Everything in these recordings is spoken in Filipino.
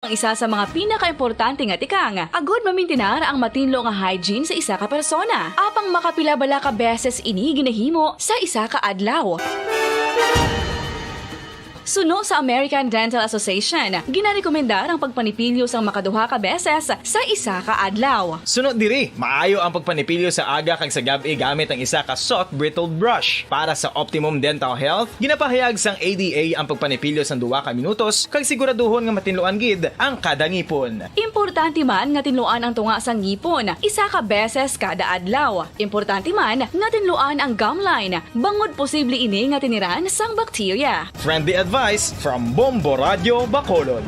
Ang isa sa mga pinaka-importante nga tikang, agod mamintinar ang matinlo nga hygiene sa isa ka persona. Apang makapilabala ka beses ini ginahimo sa isa ka adlaw. Suno sa American Dental Association, ginarekomendar ang pagpanipilyo sang makaduha ka beses sa isa ka adlaw. Sunod diri, maayo ang pagpanipilyo sa aga kag sa gabi gamit ang isa ka soft brittled brush. Para sa optimum dental health, ginapahayag sang ADA ang pagpanipilyo sang 2 ka minutos kag siguraduhon nga matinluan gid ang kada ngipon. Importante man nga tinluan ang tunga sang ngipon, isa ka beses kada adlaw. Importante man nga tinluan ang gum line, bangod posible ini nga tiniran sang bakterya. Friendly advice from Bombo Radio Bacolod.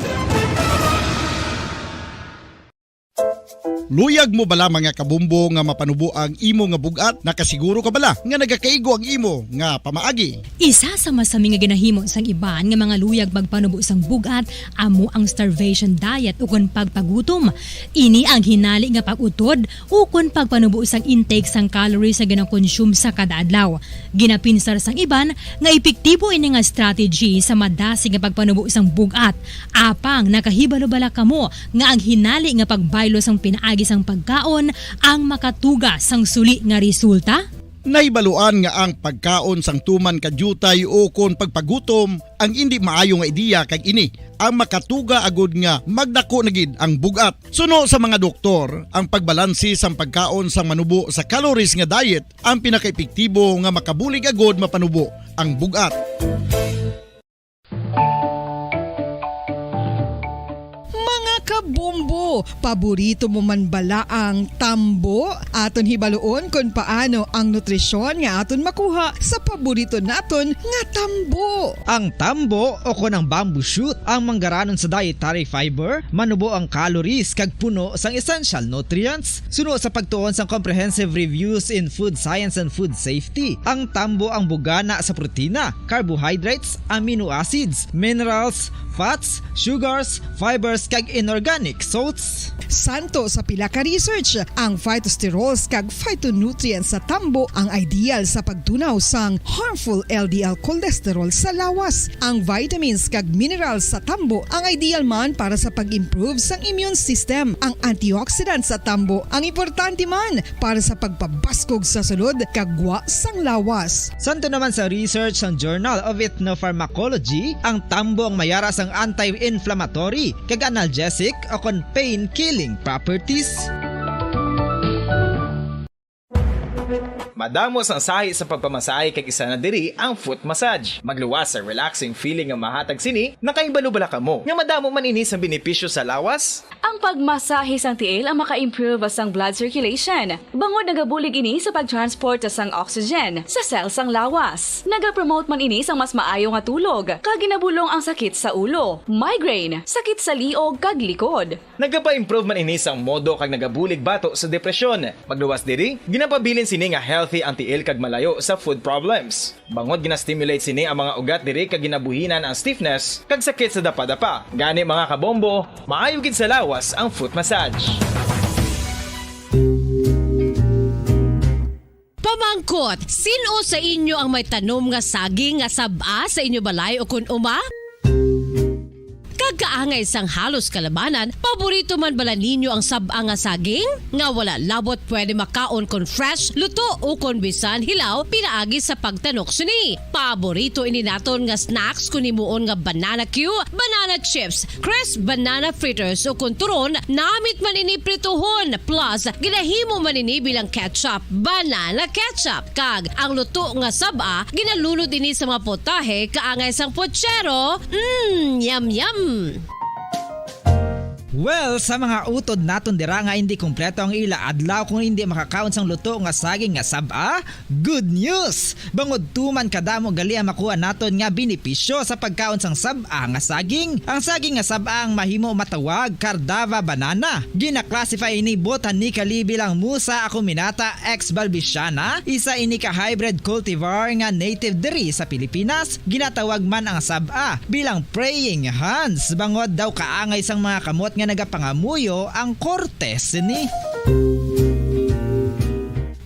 Luyag mo bala mga kabumbo nga mapanubo ang imo nga bugat? Nakasiguro ka bala nga nagakaigo ang imo nga pamaagi? Isa sa masami nga ginahimo sang iban nga mga luyag magpanubo sang bugat amo ang starvation diet ukon pagpagutom. Ini ang hinali nga pag-utod ukon pagpanubo sang intake sang calories sa gina-consume sa kada adlaw. Ginapinsar sang iban nga epektibo ini nga strategy sa madasi nga pagpanubo sang bugat. Apang nakahibalo-bala kamo nga ang hinali nga pagbaylo sang pinaagi sang pagkaon ang makatuga sang suli nga resulta? Naibaluan nga ang pagkaon sang tuman kadyutay o kon pagpagutom ang hindi maayo nga ideya kag ini ang makatuga agud nga magdako na gid ang bugat. Suno sa mga doktor, ang pagbalansi sang pagkaon sang manubo sa calories nga diet ang pinakaepektibo nga makabulig agud mapanubo ang bugat. Kabumbo, paborito mo man bala ang tambo? Aton hibaloon kung paano ang nutrisyon nga aton makuha sa paborito naton nga tambo. Ang tambo o kon ang bamboo shoot ang manggaranon sa dietary fiber, manubo ang calories kag puno sang essential nutrients. Suno sa pagtuon sang comprehensive reviews in food science and food safety, ang tambo ang bugana sa protina, carbohydrates, amino acids, minerals, fats, sugars, fibers kag inorganic salts. Santo sa pila ka research, ang phytosterols kag phytonutrients sa tambo ang ideal sa pagtunaw sang harmful LDL cholesterol sa lawas. Ang vitamins kag minerals sa tambo ang ideal man para sa pag-improve sang immune system. Ang antioxidants sa tambo ang importante man para sa pagpabaskog sa sulod kag gwa sang lawas. Santo naman sa research ng Journal of Ethnopharmacology, ang tambo ang mayara sang anti-inflammatory kag analgesic o kon pain-killing properties. Madamos ang sahi sa pagpamasahe kag isa na diri ang foot massage. Magluwas sa relaxing feeling nga mahatag sini, nakaibalo-bala ka mo. Nga madamo man ini sa benepisyo sa lawas. Ang pagmasahe sang tiil ang maka-improve sang blood circulation. Bangod nagabulig ini sa pag-transport sang oxygen sa cells sang lawas. Nagapromote man ini sang mas maayo nga tulog, kag ginabulong ang sakit sa ulo, migraine, sakit sa liog kag likod. Nagapa-improve man ini sang modo kag nagabulig bato sa depresyon. Magluwas diri, ginapabilin sini nga healthy ang tiil kag malayo sa food problems. Bangod gina-stimulate sini ang mga ugat diri kag ginabuhinan ang stiffness kag sakit sa dapa-dapa. Gani mga kabombo, maayo gid sa lawas ang foot massage. Pamangkot, sino sa inyo ang may tanom nga saging nga saba sa inyo balay o kun uma? Kagaangay sang halos kalabanan, paborito man bala ninyo ang saba nga saging? Nga wala labot pwede makaon kon fresh, luto o kon bisan hilaw, pinaagi sa pagtanok sini. Paborito ini naton nga snacks kun himuon nga banana Q, banana chips, crisp banana fritters o kun turon, namit man ini prituhon, plus ginahimo man ini bilang ketchup, banana ketchup. Kag ang luto nga saba, ginalunod ini sa mga potahe kaangay sang pochero. Yum yum. Well, sa mga utod naton dira nga hindi kumpleto ang ila adlaw kung hindi makakaon sang luto nga saging nga saba, good news! Bangod tuman kadamo gali ang makuha naton nga benepisyo sa pagkaon sang saba nga saging. Ang saging nga saba ang mahimo matawag Cardava banana. Gina-classify ini botanically bilang Musa acuminata ex balbisiana, isa ini ka hybrid cultivar nga native diri sa Pilipinas. Ginatawag man ang saba bilang praying hands, bangod daw kaangay sang mga kamot nga nagapangamuyo ang kortes ni.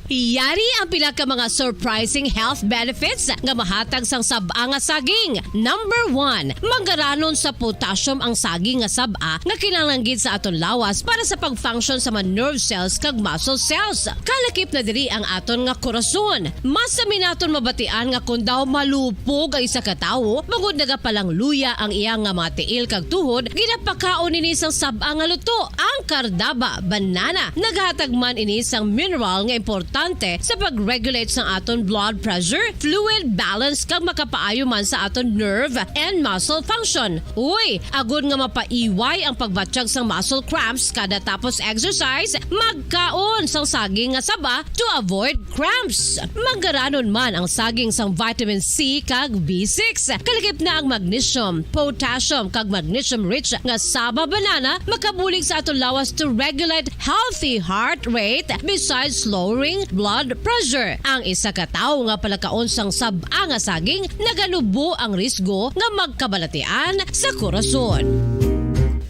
Yari ang pila ka mga surprising health benefits nga mahatag sang sab-a nga saging. Number 1, manggaranon sa potassium ang saging nga sab-a nga kinahanglan gid sa aton lawas para sa pag-function sa mga nerve cells kag muscle cells. Kalakip na diri ang aton nga korason. Mas sa minaton mabatian nga kun daw malupog ang isa ka tawo, magud nagapalang luya ang iyang nga mga tiil kag tuhod, ginapakaon ini sang sab-a nga luto. Ang kardaba, banana, naghatag man ini sang mineral nga importante sa pag-regulate sa aton blood pressure, fluid balance kag makapaayo man sa aton nerve and muscle function. Uy, agud nga mapaiway ang pagbatsyag sang muscle cramps kada tapos exercise, magkaon sang saging nga saba to avoid cramps. Manggaranon man ang saging sang vitamin C kag B6. Kalakip na ang magnesium, potassium kag magnesium rich nga saba banana makabulig sa aton lawas to regulate healthy heart rate besides lowering blood pressure. Ang isa ka tawo nga palakaon sang sab-a nga saging naganubo ang risgo nga magkabalatian sa korason.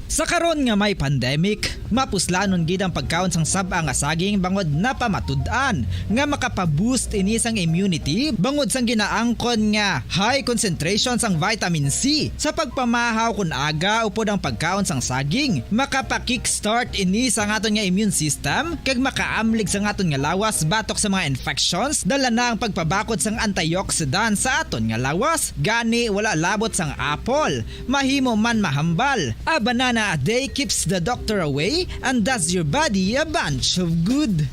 Sa karon nga may pandemic, mapuslanon gid ang pagkaon sang sab-a nga saging bangod napamatud-an nga makapaboost ini sang immunity bangod sang ginaangkon nga high concentration sang vitamin C. Sa pagpamahaw kun aga upod ang pagkaon sang saging, makapa-kickstart ini sang aton nga immune system kag makaamlig sang aton nga lawas batok sa mga infections, dala na ang pagpabakod sang antioxidant sa aton nga lawas. Gani wala labot sang apple, mahimo man mahambal. A banana a day keeps the doctor away and does your body a bunch of good.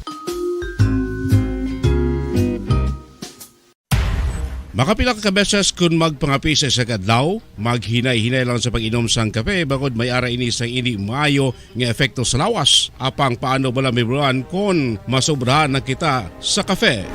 Makapila ka beses kung magpangapi sa kadlaw, maghinay-hinay lang sa pag-inom sang kape bagod may ara ini sang hindi maayo nga epekto sa lawas. Apang paano bala mibruan kung masobrahan na kita sa kape?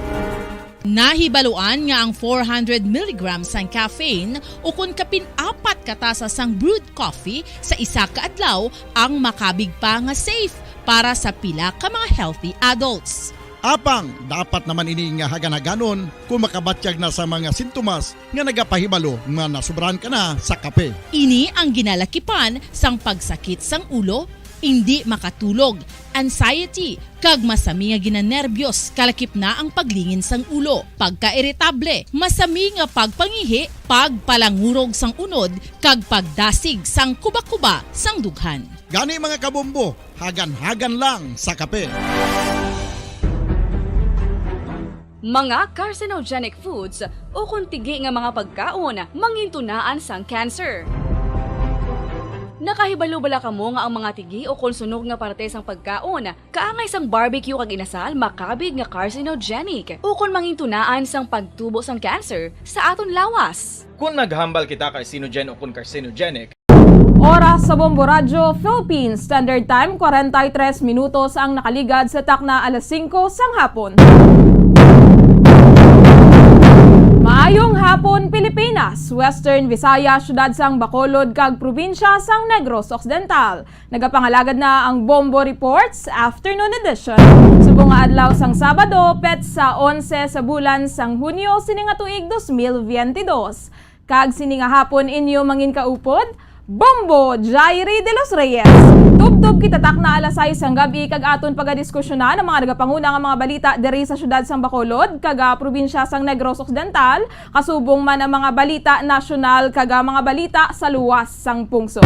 Nahibaluan nga ang 400 mg sang caffeine o kung kapin-apat katasa sang brewed coffee sa isa ka adlaw ang makabig pa nga safe para sa pila ka mga healthy adults. Apang dapat naman ini nga haganaganon kung makabatsyag na sa mga sintomas nga nagapahibalo nga nasubrahan ka na sa kape. Ini ang ginalakipan sang pagsakit sang ulo, hindi makatulog, anxiety, kag masami nga ginanerbiyos, kalakip na ang paglingin sang ulo, pagka-irritable, masami nga pagpangihi, pagpalangurog sang unod, kag pagdasig sang kuba-kuba sang dughan. Gani mga kabombo, hagan-hagan lang sa kape. Mga carcinogenic foods o kuntigi nga mga pagkaon mangintunaan sang cancer. Nakahibalo bala kamo nga ang mga tigi o konsunog nga parte sang pagkaon kaangay sang barbecue kag inasal makabig nga carcinogenic o kon mangintunaan sang pagtubo sang cancer sa aton lawas. Kung naghambal kita carcinogen o kung carcinogenic, Oras sa Bombo Radio, Philippines Standard Time, 43 minutos ang nakaligad sa takna alas 5 sang hapon. Maayong hapon Pilipinas, Western Visayas, syudad sang Bacolod kag probinsya sang Negros Occidental. Nagapangalagad na ang Bombo Reports Afternoon Edition. Subong nga adlaw sang Sabado, pet sa 11 sa bulan sang Hunyo sininga tuig 2022. Kag sininga hapon inyo mangin kaupod, Bombo Jairi de los Reyes. Tub-tub kitatak na alas 6 ang gabi kag aton pagadiskusyonan ang mga nagapanguna nga mga balita diri sa syudad sang Bacolod kag probinsya sang Negros Occidental, kasubong man ang mga balita nasyonal kag mga balita sa luwas sang pungsod.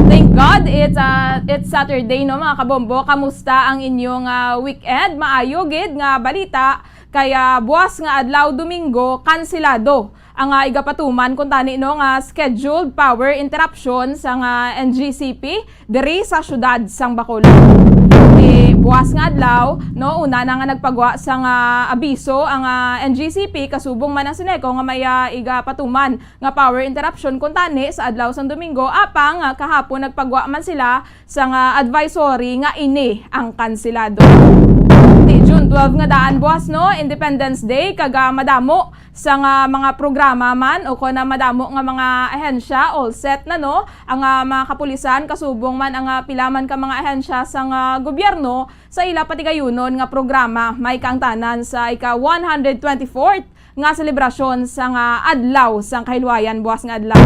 Thank God it's Saturday no mga kabombo. Kamusta ang inyong weekend? Maayo gid nga balita kaya buwas nga adlaw Domingo kanselado ang igapatuman kung tani no nga scheduled power interruption sa NGCP diri sa syudad sang Bacolod. Buwas nga adlaw no una na nga nagpagwa sa abiso ang NGCP kasubong man ang Sineco nga may igapatuman nga power interruption kung tani sa adlaw sang Domingo apang kahapon nagpagwa man sila sa advisory nga ini ang kanselado. June 12 nga daan buwas no Independence Day kag madamo sa mga programa man o kuna madamo nga mga ahensya all set na no ang mga kapulisan kasubong man ang pilaman ka mga ahensya sa gobyerno sa ila patigayunon nga programa may kaangtanan sa ika 124th nga selebrasyon sa adlaw sang kahilwayan buwas nga adlaw.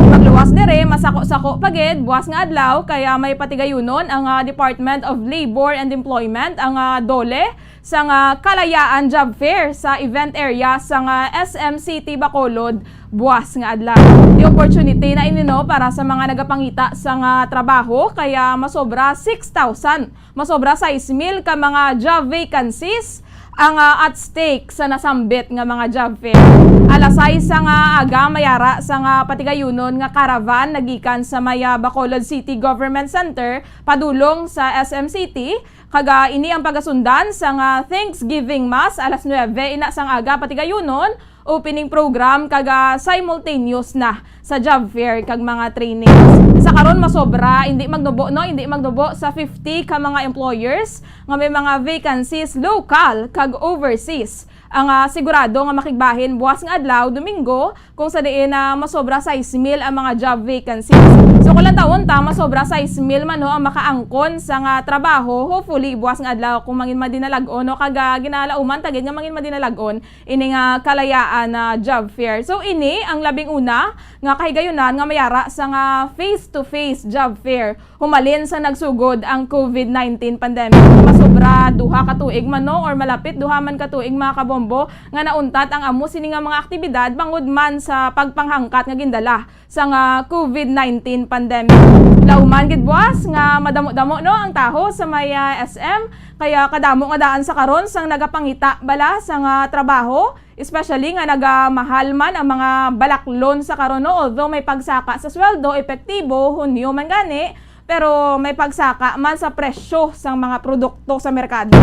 Magluwas dire masako-sako pagid buwas nga adlaw kaya may patigayunon ang Department of Labor and Employment ang DOLE sa Kalayaan Job Fair sa event area sa SM City Bacolod buwas nga adlaw. Di opportunity na inino para sa mga nagapangita sa trabaho kaya masobra 6,000. Masobra 6,000 ka mga job vacancies ang at stake sa nasambit nga mga job fair. Alasay sa aga mayara sa patigayunon nga caravan nagikan sa maya Bacolod City Government Center padulong sa SM City. Kaga ini ang pagasundan sa Thanksgiving Mass alas 9 ina sang aga patigayunon. Opening program kaga simultaneous na sa job fair kag mga trainings. Sa karon masobra hindi magnubo sa 50 ka mga employers nga may mga vacancies local kag overseas. Ang sigurado nga makigbahin buwas nga adlaw Domingo kung sa diin na masobra 6,000 ang mga job vacancies. So kung lang taon ta masobra 6,000 man ang makaangkon sa trabaho hopefully buwas nga adlaw kung mangin madinalagon no kaga ginalauman tagid nga mangin madinalagon ini nga kalayaan na job fair. So ini ang labing una nga kahigayunan nga mayara sa face-to-face job fair humalin sa nagsugod ang COVID-19 pandemic. Masobra duha ka tuig man no or malapit duha man ka tuig mga kabombo nga nauntat ang amo sini nga mga aktibidad bangod man sa pagpanghangkat nga gindala sa COVID-19 pandemic. Lauman gid buwas nga madamo-damo no ang taho sa may SM kaya kadamo nga daan sa karon sang nagapangita bala sa trabaho. Especially nga nagamahal man ang mga balaklon sa karon no, although may pagsaka sa sweldo, epektibo, Hunyo man gani, pero may pagsaka man sa presyo sa mga produkto sa merkado.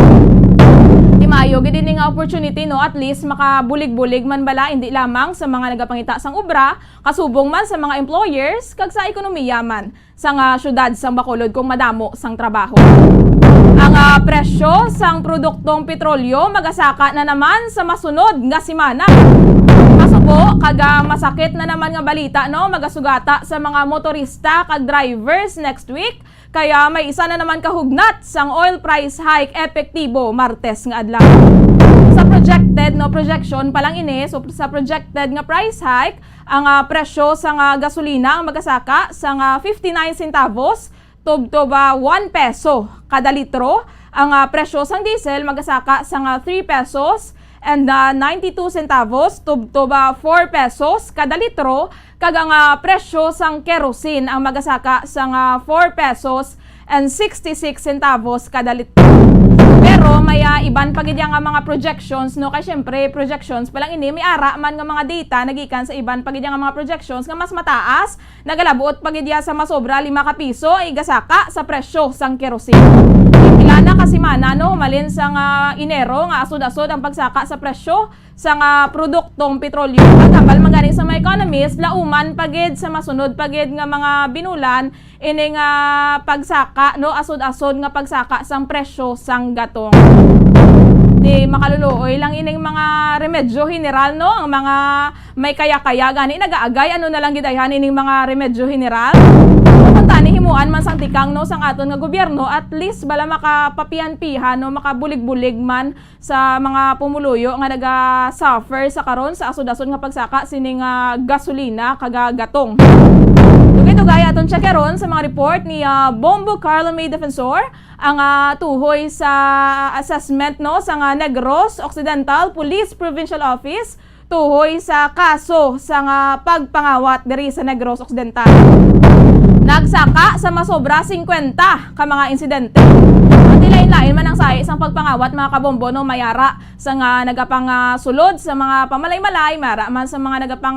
Mayo gid ini nga opportunity no at least makabulig-bulig man bala hindi lamang sa mga nagapangita sang obra kasubong man sa mga employers kag sa ekonomiya man sa syudad sang Bacolod kung madamo sang trabaho. Ang presyo sang produktong petrolyo magasaka na naman sa masunod nga semana. Masubo kaga masakit na naman nga balita no magasugata sa mga motorista kag drivers next week. Kaya may isa na naman kahugnat sang oil price hike epektibo Martes nga adlaw. Sa projection pa lang ini, so sa projected nga price hike, ang presyo sa gasolina ang magasaka sa 59 centavos tubtoba 1 peso kada litro. Ang presyo sang diesel magasaka sa 3 pesos and 92 centavos tubtoba 4 pesos kada litro. Kag ang presyo sang kerosene ang magasaka sa 4 pesos and 66 centavos kada litro. Pero may iban pagid nga mga projections no kay syempre projections pa lang ini may ara man nga mga data nagikan sa iban pagid nga mga projections nga mas mataas nagalabuot pagid sa masobra 5 ka piso ay gasaka sa presyo sang kerosene. Ilan na kasi mana no malin sa Enero nga asod-asod ang pagsaka sa presyo sa produktong petrolyo. Ang tambal magaling sa mga economist lauman pagid sa masunod pagid nga mga binulan ini nga pagsaka no asod-asod nga pagsaka sang presyo sang gatong. Di makaluluoy lang ining mga remedyo general no ang mga may kaya-kaya gani nagaagay ano na lang gidayhan ining mga remedyo general. Kung tani himuan man sang tikang no sang aton nga gobyerno at least bala makapapian-pihan no makabulig-bulig man sa mga pumuluyo nga naga-suffer sa karon sa asod-asod nga pagsaka sining gasolina kaga gatong. Dugay-dugay aton checkeron sa mga report ni Bombo Carlo May Defensor ang tuhoy sa assessment no sa Negros Occidental Police Provincial Office tuhoy sa kaso sa pagpangawat diri sa Negros Occidental. Nagsaka sa masobra 50 ka mga insidente. At lain-lain man ang sahi isang pagpangawat mga kabombo no mayara sa nagapang sulod sa mga pamalay-malay, mara man sa mga nagapang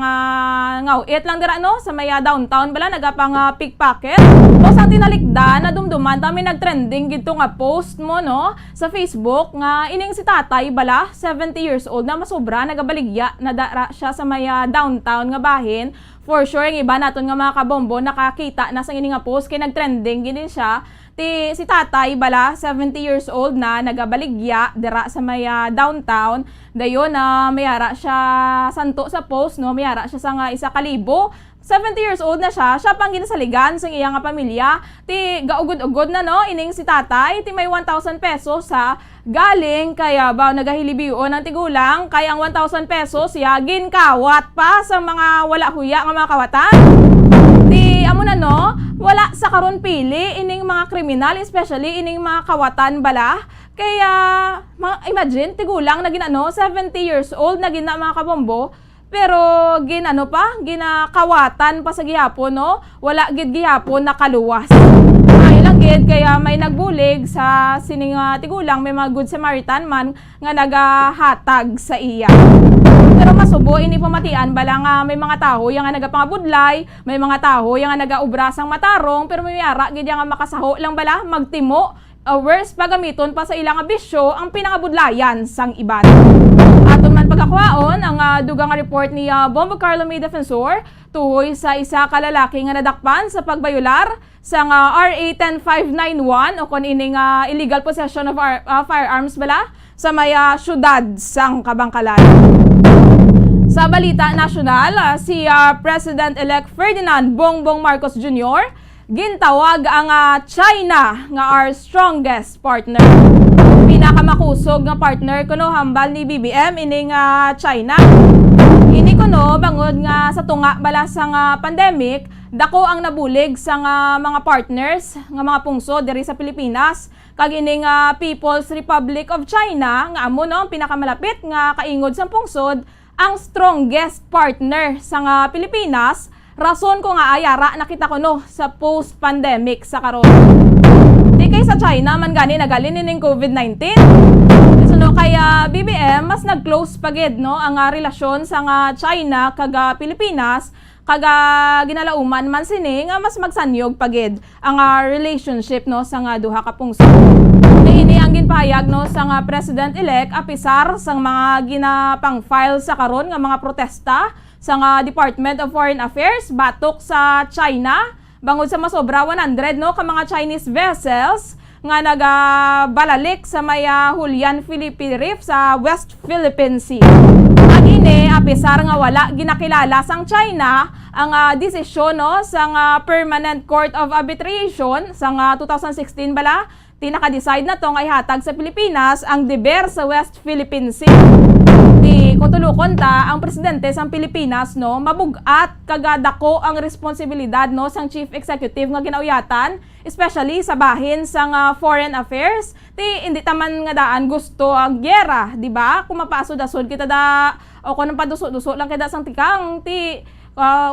ngawit lang dira no sa may downtown bala nagapang pickpocket. O sa tinalikda na dumduman tami nagtrending gito nga post mo no sa Facebook nga ining si tatay bala 70 years old na masobra nagabaligya na dara siya sa may downtown nga bahin. For sure, yung iba naton nga mga kabombo nakakita na sa ini nga post kay nagtrending gini siya. Si tatay bala 70 years old na nagabaligya dira sa may downtown. Dayon na mayara siya santo sa post no, mayara siya sa 1,000. 70 years old na siya pang ginasaligan sa iyang pamilya. Ti gaugod-ugod na no, ining si tatay, ti may 1,000 pesos sa galing kaya ba nagahilibio ng tigulang, kaya ang 1,000 pesos yagin kawat pa sa mga wala huya nga mga kawatan. Ti amo na no, wala sa karon pili ining mga kriminal, especially ining mga kawatan bala. Kaya imagine tigulang na ginano 70 years old na gina mga kabombo. Pero ginakawatan pa sa gihapon, no? Wala gid gihapon nakaluwas. Ay lang gid kaya may nagbulig sa sining tigulang, may mga good Samaritan man nga nagahatag sa iya. Pero masubo ini pamatian bala nga may mga taho yang nga nagapangabudlay, may mga taho yang nga nagaubra sang matarong, pero may yara gid nga makasaho lang bala magtimo worse pagamiton pa sa ilang bisyo ang pinangabudlayan sang iban. Aton man pagkakwaon ang dugang report ni Bombo Carlo May Defensor tuhoy sa isa ka lalaki nga nadakpan sa pagbayular sang RA 10591 o kun ining illegal possession of firearms bala sa may syudad sang Kabangkalan. Sa balita nasyonal, si President-elect Ferdinand Bongbong Marcos Jr. gintawag ang China nga our strongest partner. Pinakamakusog nga partner kuno hambal ni BBM ining China. Ini kuno bangod nga sa tunga bala sa pandemic, dako ang nabulig sa mga partners nga mga pungsod diri sa Pilipinas kag ining People's Republic of China nga amo no ang pinakamalapit nga kaingod sa pungsod ang strongest partner sa Pilipinas. Rason ko nga ayara nakita ko no sa post-pandemic sa karon. Di kay sa China man gani nagalin ning COVID-19. So no kaya BBM mas nag-close pagid no ang relasyon sa China kag Pilipinas kag ginalauman man sini nga mas magsanyog pagid ang relationship no sa duha ka pungsod. Ini ang ginpahayag no sa President-elect apisar sang mga ginapang-file sa karon nga mga protesta sa Department of Foreign Affairs batok sa China bangod sa masobra 100 no ka mga Chinese vessels nga nagabalalik sa may Hulian Philippine Reef sa West Philippine Sea. Ang ini apisar nga wala ginakilala sang China ang desisyon no sang Permanent Court of Arbitration sang 2016 bala tinaka-decide na tong ay hatag sa Pilipinas ang deber sa West Philippine Sea. Kung tulukon ta ang presidente sang Pilipinas no mabugat kagadako ang responsibilidad no sang chief executive nga ginauyatan especially sa bahin sang foreign affairs hindi taman nga daan gusto ang giyera di ba kung mapasod-asod kita da o kun paduso-duso lang kita sang tikang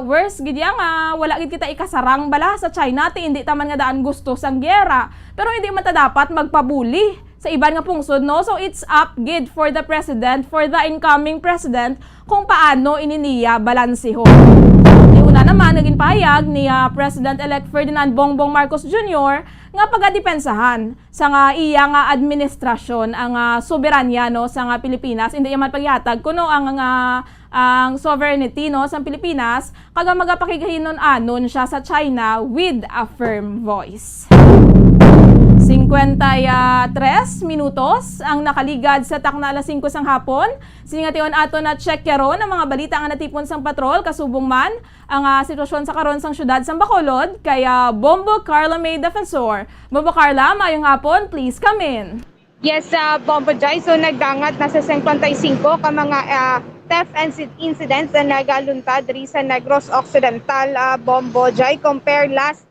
worse gid nga wala gid kita ikasarang bala sa China hindi taman nga daan gusto sang giyera pero hindi man ta dapat magpabuli sa iban nga pungsod no so it's up gid for the president for the incoming president kung paano ininiya balanseho. Una naman naging pahayag ni President-elect Ferdinand Bongbong Marcos Jr. nga pagadepensahan sa iya nga administrasyon ang soberanya no sa Pilipinas hindi man paghatag kuno ang sovereignty no sa Pilipinas kaga magapakigahinon anon siya sa China with a firm voice. 53 minutos ang nakaligad sa takna alas 5 sang hapon. Siningation ato na check yaron ang mga balita nga natipon sang patrol kasubong man ang sitwasyon sa karon sang syudad sang Bacolod kaya Bombo Carla May Defensor. Bombo Carla, mayong hapon, please come in. Yes, Bombo Jai, so nagdangat na sa 55 ka mga theft incidents na nagaluntad ri sa Negros Occidental, Bombo Jai, compare last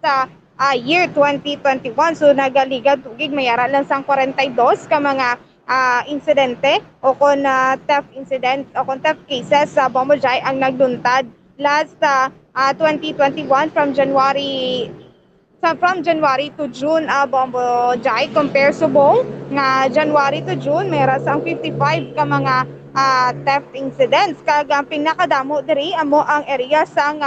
year 2021 so nagaligad tugig mayara lang sang 42 ka mga insidente o kon theft incident o kon theft cases sa Bombo Jai ang nagluntad last 2021 from January to June Bombo Jai compare subong nga January to June mayara sang 55 ka mga theft incidents kag ang pinakadamo diri amo ang area sang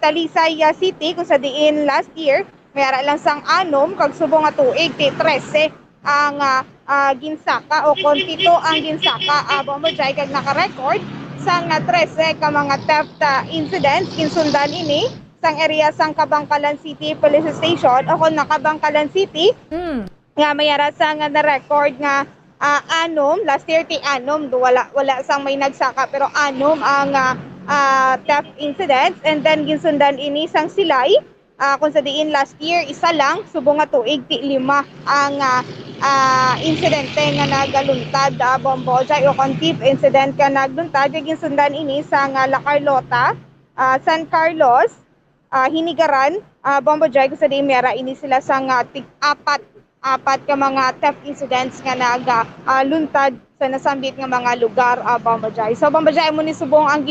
Talisay City kung sa diin last year mayara lang sang 6 kag subong nga tuig 13 ang ginsaka o kon 7 ang ginsaka Bombo Jai kag naka-record sang 13 ka mga theft incidents kinsundan ini sang area sang Kabangkalan City Police Station o kon Kabangkalan City nga mayara sang na-record nga 6 last year wala sang may nagsaka pero 6 ang theft incidents and then ginsundan ini sang Silay kung sa diin last year isa lang subong nga tuig 5 ang insidente nga nagaluntad Bombo Jai o kon thief incident nga nagluntad ginsundan ini sang La Carlota, San Carlos, Hinigaran, Bombo Jai kung sa diin mayara ini sila sang 4 apat ka mga theft incidents nga luntad sa nasambit nga mga lugar Bombajay. So Bombajay mo ni subong ang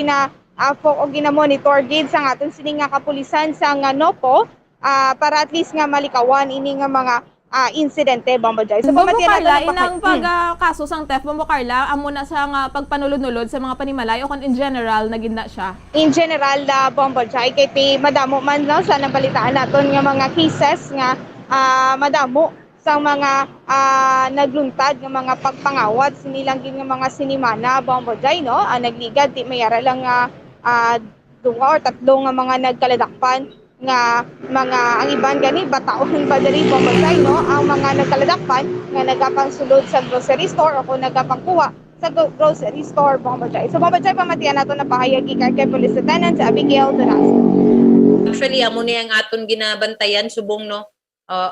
gina-monitor gid sa aton sini nga kapulisan sa nga NOPO para at least nga malikawan ini nga mga insidente Bombajay. So Bombo Carla, inang pagkaso sang theft, Bombo Carla, amo na sa nga pagpanulod-nulod sa mga panimalay o kung in general naging na siya? In general, Bombajay, kay madamo man no, sa nabalitaan naton nga mga cases nga madamo sa mga nagluntad nga mga pagpangawat sinilang nga mga sinimana Bombajay, no? Nagligad, di mayara lang duwa or tatlo nga mga nagkaladakpan nga mga ang iban gani bataon ba diri Bombajay, no? Ang mga nagkaladakpan nga nagapangsulod sa grocery store o kung nagapangkuha sa grocery store Bombajay. So Bombajay, pamatian nato na pahayagi kay Police Lieutenant Abigail Donazo. Actually amo ni ang aton ginabantayan subong, no,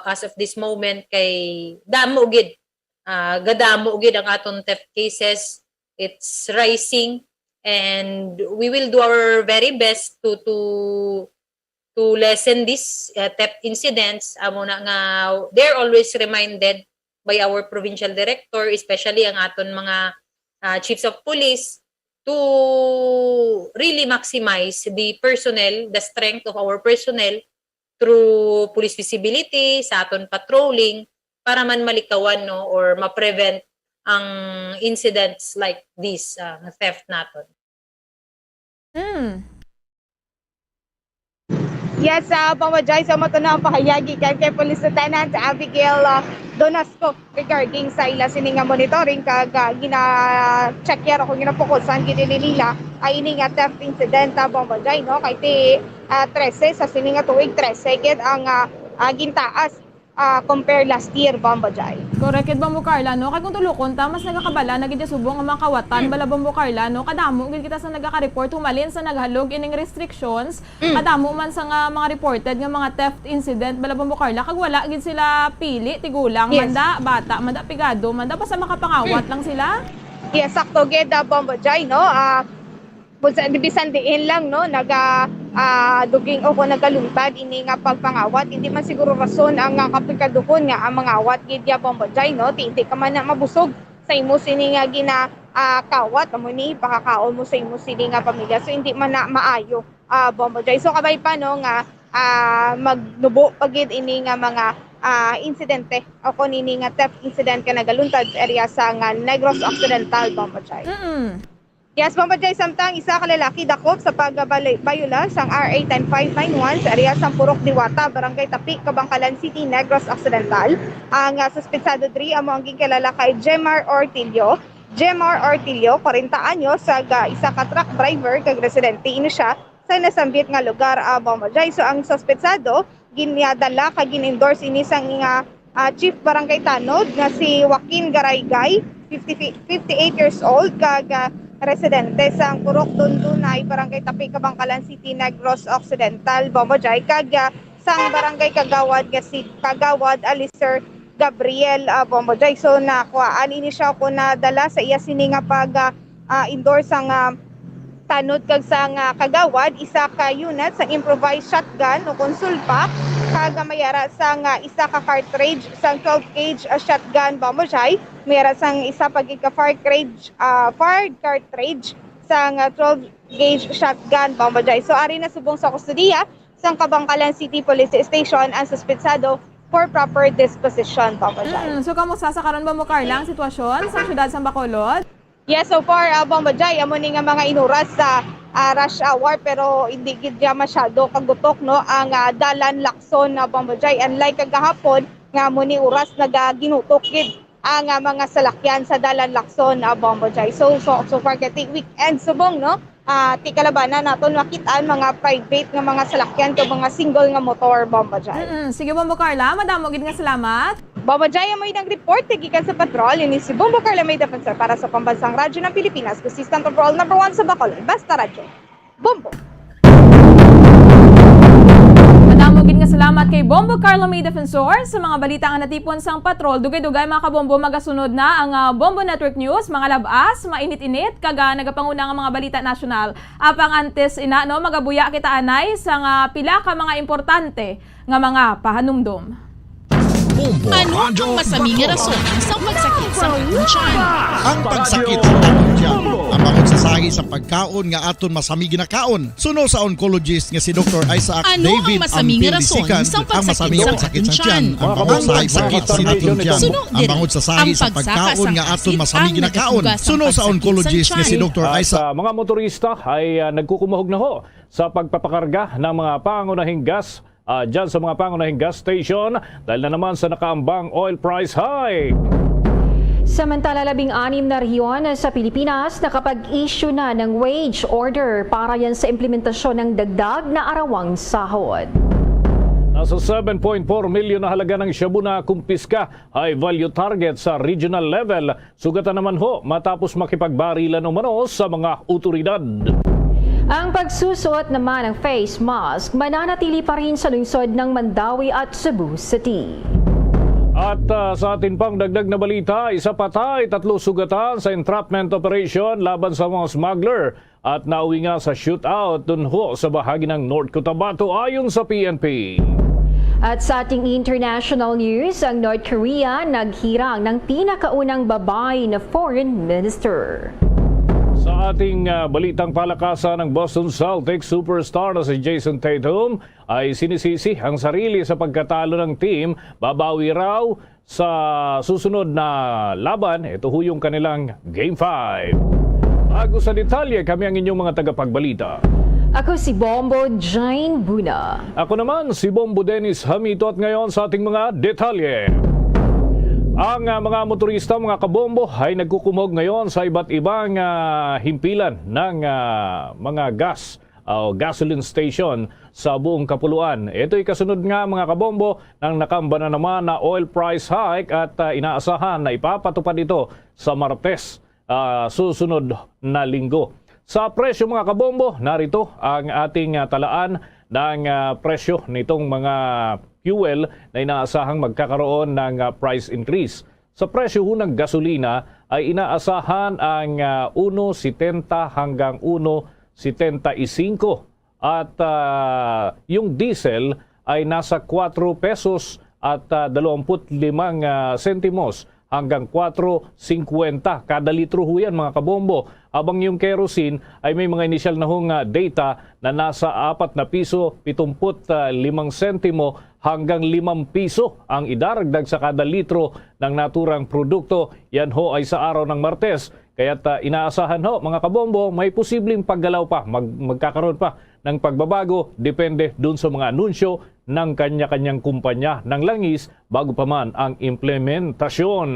as of this moment kay damo gid gadamo gid ang aton theft cases. It's rising and we will do our very best to lessen these theft incidents. Amo na nga they're always reminded by our provincial director, especially ang aton mga chiefs of police, to really maximize the personnel, the strength of our personnel through police visibility sa aton patrolling para man malikawan, no, or ma-prevent ang incidents like this theft naton. Yes, Bombajay, sa mato na ang pahayagi kay Police Lieutenant Abigail Donasco regarding sa ila sining nga monitoring kag gina-check yaro kung ginapokusan gid nila ay ini nga theft incident Bombajay, no, kay ti 13 sa sining nga tuig 13 gid ang gintaas compare last year Bombajay. Correct, Bombo Carla, no? Kaya kung tulukon ta, mas nagakabala, naging subong ang mga kawatan, bala Bombo Carla, no? Kadamo, kita sa nagaka-report, humalin sa naghalog, ining restrictions, kadamo man sa nga mga reported nga mga theft incident, bala Bombo Carla, kag wala, gid sila pili, tigulang, yes, manda, bata, manda, pigado, manda pa sa makapangawat lang sila. Yes, sakto gid Bombajay, no? Bisan diin lang, no, duging o kung nagaluntad ini nga pagpangawat, hindi man siguro rason ang kapikadukon nga ang mangawat gid ya Bombajay, no, hindi ka man na mabusog sa imo sini nga kawat amo ni pakakaon mo sa imo sini nga pamilya, so hindi man na maayo Bombajay. So kabay pa, no, nga magnubo pagid ini nga mga insidente o kung ini nga theft incident ka nagaluntad sa area sa nga Negros Occidental Bombajay. Yes, Bombajay, samtang isa ka lalaki dakop sa pagbayula sang RA 10591 sa area sang Purok Diwata, Barangay Tapi, Kabangkalan City, Negros Occidental. Ang suspetsado diri amo ang kilala kay Jemar Ortilio. Jemar Ortilio, 40 anyos, sa isa ka truck driver kag residente ini siya sa nasambit nga lugar Bombajay. So ang suspetsado ginyadala kag gin-endorse ini sang Chief Barangay Tanod nga si Joaquin Garaygay, 58 years old, kag residente sa Purok Dundunay, Barangay Tapi, Kabangkalan City, Negros Occidental, Bombajay, kag sang Barangay Kagawad si Kagawad Alicer Gabriel Bombajay. So nakuhaan ini siya ko nadala sa iya sini nga pag endorse ang tanod kag sang Kagawad, isa ka unit sa improvised shotgun o konsulpa, kag mayara sang isa ka cartridge sang 12 gauge shotgun Bombajay, mayara sang isa pagig ka fired cartridge sang 12 gauge shotgun Bombajay. So ari na subong sa kustudiya sang Kabangkalan City Police Station ang suspetsado for proper disposition Bombajay. So kamusta sa karon ba mo Carla ang sitwasyon sa siyudad sa Bacolod? Yes, so far Bombajay, amo ni nga mga inuras sa rush hour, pero hindi gid masyado kagutok, no, ang dalan Lacson na Bombajay. Unlike kagahapon nga amo ni oras nagaginutok gid ang mga salakyan sa dalan Lacson na Bombajay. So far getting weekend subong, no, ti kalabanan naton makitaan mga private nga mga salakyan to mga single nga motor Bombajay. Sige Bombo Carla, madamo gid nga salamat. Bombajay, may nag-report gikan sa patrol ini si Bombo Carla May Defensor para sa Pambansang Radyo ng Pilipinas, Consistent Patrol number 1 sa Bacolod, Basta Radyo. Bombo! Madamo gid nga salamat kay Bombo Carla May Defensor sa mga balita nga natipon sang patrol. Dugay-dugay mga kabombo, magasunod na ang Bombo Network News, mga labas, mainit-init, kaga nagapanguna nga mga balita nasyonal. Apang antes ina, no, magabuya kita anay sa pila ka mga importante nga mga pahanumdom. Ano ang masaming nga rason sa pagsakit sa atong tiyan? Ang pagsakit sa atong tiyan, ang bangod sa sahi sa pagkaon nga aton masami ginakaon. Suno sa oncologist nga si Dr. Isaac Ano ang David masaming nga rason Ampilisikan, sa ang masaming pagsakit nga sa sakit sa atong tiyan. tiyan? Ang bangod sa sakit sa atong tiyan, Suno ang diri, bangod sa sahi ang sa pagkaon pagsaka nga sa aton asid masami ang ginakaon. nagatugas sa Suno sa pagsakit oncologist sa nga si tiyan. Dr. Isaac. Mga motorista ay nagkukumahog na ho sa pagpapakarga ng mga pangunahing gas dyan sa mga pangunahing gas station dahil na naman sa nakaambang oil price hike. Samantala, 16 na rehiyon sa Pilipinas nakapag-issue na ng wage order para yan sa implementasyon ng dagdag na arawang sahod. Nasa 7.4 milyon na halaga ng shabu na kumpiska high value target sa regional level. Sugatan naman ho matapos makipagbarilan umano sa mga otoridad. Ang pagsusuot naman ng face mask mananatili pa rin sa lungsod ng Mandawi at Cebu City. At sa atin pang dagdag na balita, isa patay, 3 sugatan sa entrapment operation laban sa mga smuggler at nauwi nga sa shootout dun ho sa bahagi ng North Cotabato ayon sa PNP. At sa ating international news, ang North Korea naghirang ng pinakaunang babae na foreign minister. Sa ating balitang palakasan ng Boston Celtics superstar na si Jason Tatum ay sinisisi ang sarili sa pagkatalo ng team. Babawi raw sa susunod na laban. Ito ho yung kanilang Game 5. Bago sa detalye, kami ang inyong mga tagapagbalita. Ako si Bombo Jane Buna. Ako naman si Bombo Dennis Hamito at ngayon sa ating mga detalye. Ang mga motorista, mga kabombo ay nagkukumhog ngayon sa iba't ibang himpilan ng mga gas o gasoline station sa buong kapuluan. Ito'y kasunod nga mga kabombo ng nakamba na naman na oil price hike at inaasahan na ipapatupad ito sa Martes susunod na linggo. Sa presyo mga kabombo, narito ang ating talaan ng presyo nitong mga fuel na inaasahang magkakaroon ng price increase. Sa presyo ng gasolina ay inaasahan ang 1.70 hanggang 1.75 at yung diesel ay nasa 4 pesos at 25 sentimos hanggang 4.50 kada litro ho yan mga kabombo. Abang yung kerosene ay may mga initial na hong data na nasa 4 na piso 75 sentimo hanggang 5 piso ang idaragdag sa kada litro ng naturang produkto. Yan ho ay sa araw ng Martes. Kaya't inaasahan ho mga kabombo may posibleng paggalaw pa, magkakaroon pa ng pagbabago depende dun sa mga anunsyo ng kanya-kanyang kumpanya ng langis bago pa man ang implementasyon.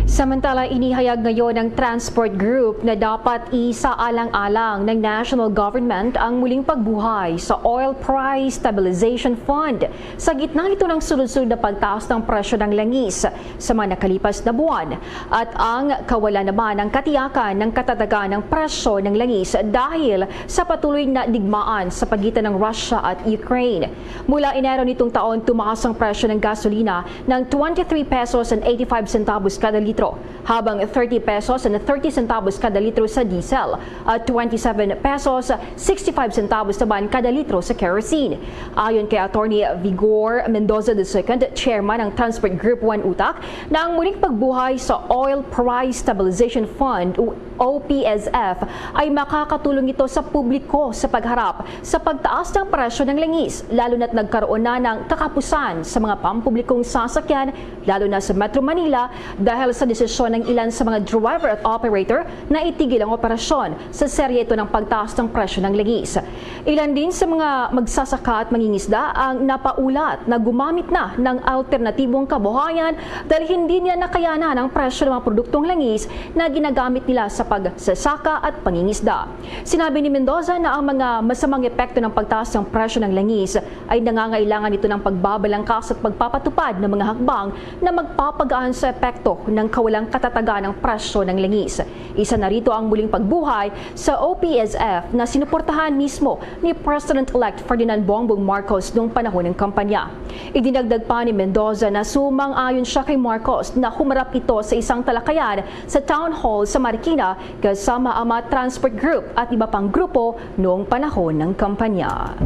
Samantala, inihayag ngayon ng Transport Group na dapat isaalang-alang ng national government ang muling pagbuhay sa Oil Price Stabilization Fund sa gitna nito ng sunod-sunod na pagtaas ng presyo ng langis sa mga nakalipas na buwan at ang kawalan naman ng katiyakan ng katatagan ng presyo ng langis dahil sa patuloy na digmaan sa pagitan ng Russia at Ukraine. Mula Enero nitong taon, tumaas ang presyo ng gasolina ng 23 pesos and 85 centavos kada litro habang 30 pesos and 30 centavos kada litro sa diesel at 27 pesos 65 centavos naman kada litro sa kerosene. Ayon kay Attorney Vigor Mendoza II, chairman ng Transport Group 1 Utak, na ang muling pagbuhay sa Oil Price Stabilization Fund o OPSF ay makakatulong ito sa publiko sa pagharap sa pagtaas ng presyo ng langis, lalo na't nagkaroon na ng kakapusan sa mga pampublikong sasakyan, lalo na sa Metro Manila dahil sa desisyon ng ilan sa mga driver at operator na itigil ang operasyon sa serye ito ng pagtaas ng presyo ng langis. Ilan din sa mga magsasaka at mangingisda ang napaulat na gumamit na ng alternatibong kabuhayan dahil hindi niya nakayanan ang presyo ng mga produktong langis na ginagamit nila sa pagsasaka at pangingisda. Sinabi ni Mendoza na ang mga masamang epekto ng pagtaas ng presyo ng langis ay nangangailangan ito ng pagbabalangkas at pagpapatupad ng mga hakbang na magpapagaan sa epekto ng kawalang katatagan ng presyo ng langis. Isa na rito ang muling pagbuhay sa OPSF na sinuportahan mismo ni President-elect Ferdinand Bongbong Marcos noong panahon ng kampanya. Idinagdag pa ni Mendoza na sumang-ayon siya kay Marcos na humarap ito sa isang talakayan sa Town Hall sa Marikina kasama ang mga Transport Group at iba pang grupo noong panahon ng kampanya.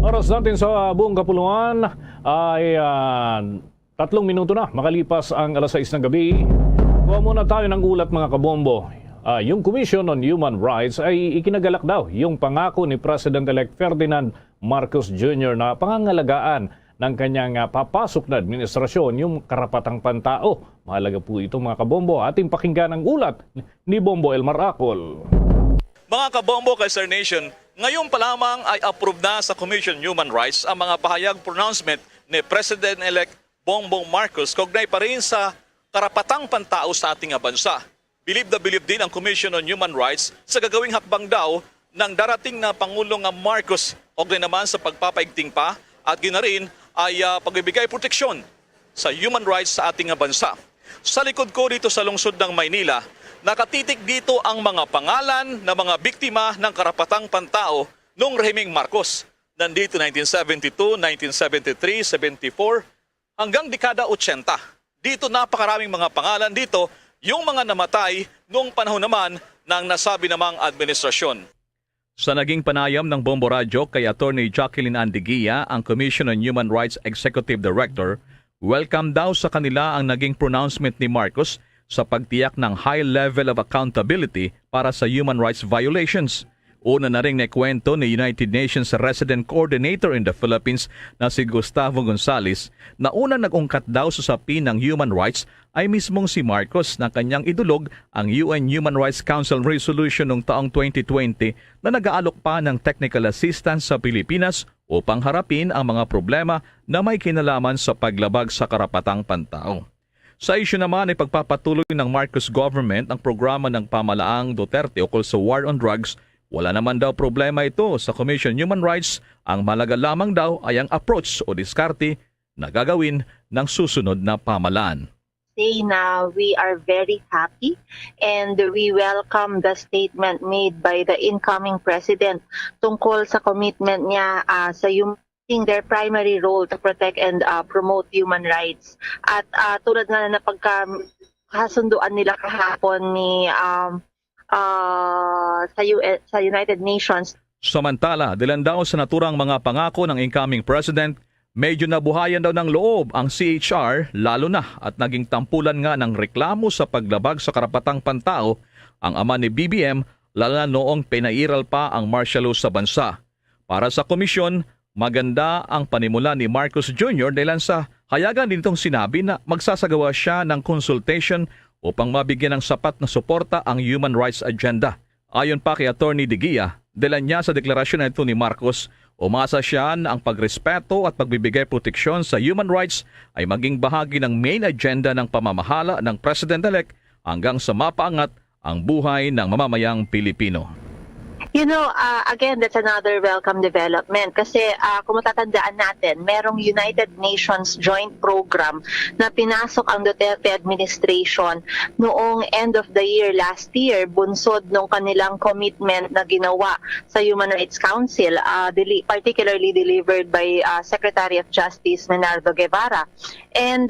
Oras natin sa buong kapuluan ay 3 minuto na makalipas ang alas 6 ng gabi. Kuha muna tayo ng ulat mga kabombo. Yung Commission on Human Rights ay ikinagalak daw yung pangako ni President-elect Ferdinand Marcos Jr. na pangangalagaan ng kanyang papasok na administrasyon yung karapatang pantao. Mahalaga po ito mga kabombo. Ating pakinggan ang ulat ni Bombo Elmar Acol. Mga kabombo kay Sir Nation, ngayon pa lamang ay approve na sa Commission on Human Rights ang mga pahayag pronouncement ni President-elect Bongbong Marcos kaugnay pa rin sa karapatang pantao sa ating bansa. Believe din ang Commission on Human Rights sa gagawing hakbang daw ng darating na Pangulong Marcos kaugnay naman sa pagpapaigting pa at ginarin ay pagbibigay proteksyon sa human rights sa ating bansa. Sa likod ko dito sa lungsod ng Maynila, nakatitik dito ang mga pangalan ng mga biktima ng karapatang pantao noong rehimeng Marcos. Nandito 1972, 1973, 74 hanggang dekada 80. Dito napakaraming mga pangalan dito, yung mga namatay noong panahon naman ng nasabi namang administrasyon. Sa naging panayam ng Bombo Radio kay Attorney Jacqueline Andigia, ang Commission on Human Rights Executive Director, welcome daw sa kanila ang naging pronouncement ni Marcos sa pagtiyak ng high level of accountability para sa human rights violations. Una na ring naikwento ni United Nations Resident Coordinator in the Philippines na si Gustavo Gonzales na unang nag-ungkat daw sa sapi ng human rights ay mismong si Marcos na kanyang idulog ang UN Human Rights Council Resolution noong taong 2020 na nag-aalok pa ng technical assistance sa Pilipinas upang harapin ang mga problema na may kinalaman sa paglabag sa karapatang pantao. Sa isyu naman ay pagpapatuloy ng Marcos government ang programa ng pamalaang Duterte ukol sa war on drugs. Wala naman daw problema ito sa Commission on Human Rights. Ang malaga lamang daw ay ang approach o diskarte na gagawin ng susunod na pamalaan. Say na we are very happy and we welcome the statement made by the incoming president tungkol sa commitment niya sa their primary role to protect and promote human rights. At tulad nga na pagkasunduan nila kahapon ni sa United Nations. Samantala, dilan daw sa naturang mga pangako ng incoming president, medyo nabuhayan daw ng loob ang CHR lalo na at naging tampulan nga ng reklamo sa paglabag sa karapatang pantao ang ama ni BBM lalo na noong pinairal pa ang martial law sa bansa. Para sa komisyon, maganda ang panimula ni Marcos Jr. dahil sa hayagan din itong sinabi na magsasagawa siya ng consultation upang mabigyan ng sapat na suporta ang human rights agenda. Ayon pa kay Attorney Digia, dala niya sa deklarasyon na ito ni Marcos, umasa siya na ang pagrespeto at pagbibigay proteksyon sa human rights ay maging bahagi ng main agenda ng pamamahala ng President-elect hanggang sa mapaangat ang buhay ng mamamayang Pilipino. You know, again, that's another welcome development kasi kung matatandaan natin, merong United Nations joint program na pinasok ang Duterte administration noong end of the year last year, bunsod ng kanilang commitment na ginawa sa Human Rights Council, particularly delivered by Secretary of Justice Menardo Guevara. And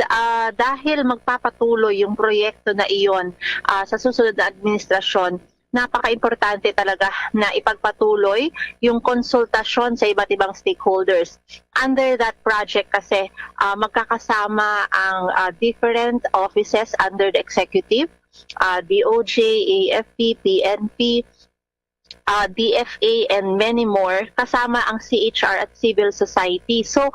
dahil magpapatuloy yung proyekto na iyon sa susunod na administrasyon, napaka-importante talaga na ipagpatuloy yung konsultasyon sa iba't ibang stakeholders. Under that project kasi magkakasama ang different offices under the executive, DOJ, AFP, PNP, DFA and many more, kasama ang CHR at civil society. So,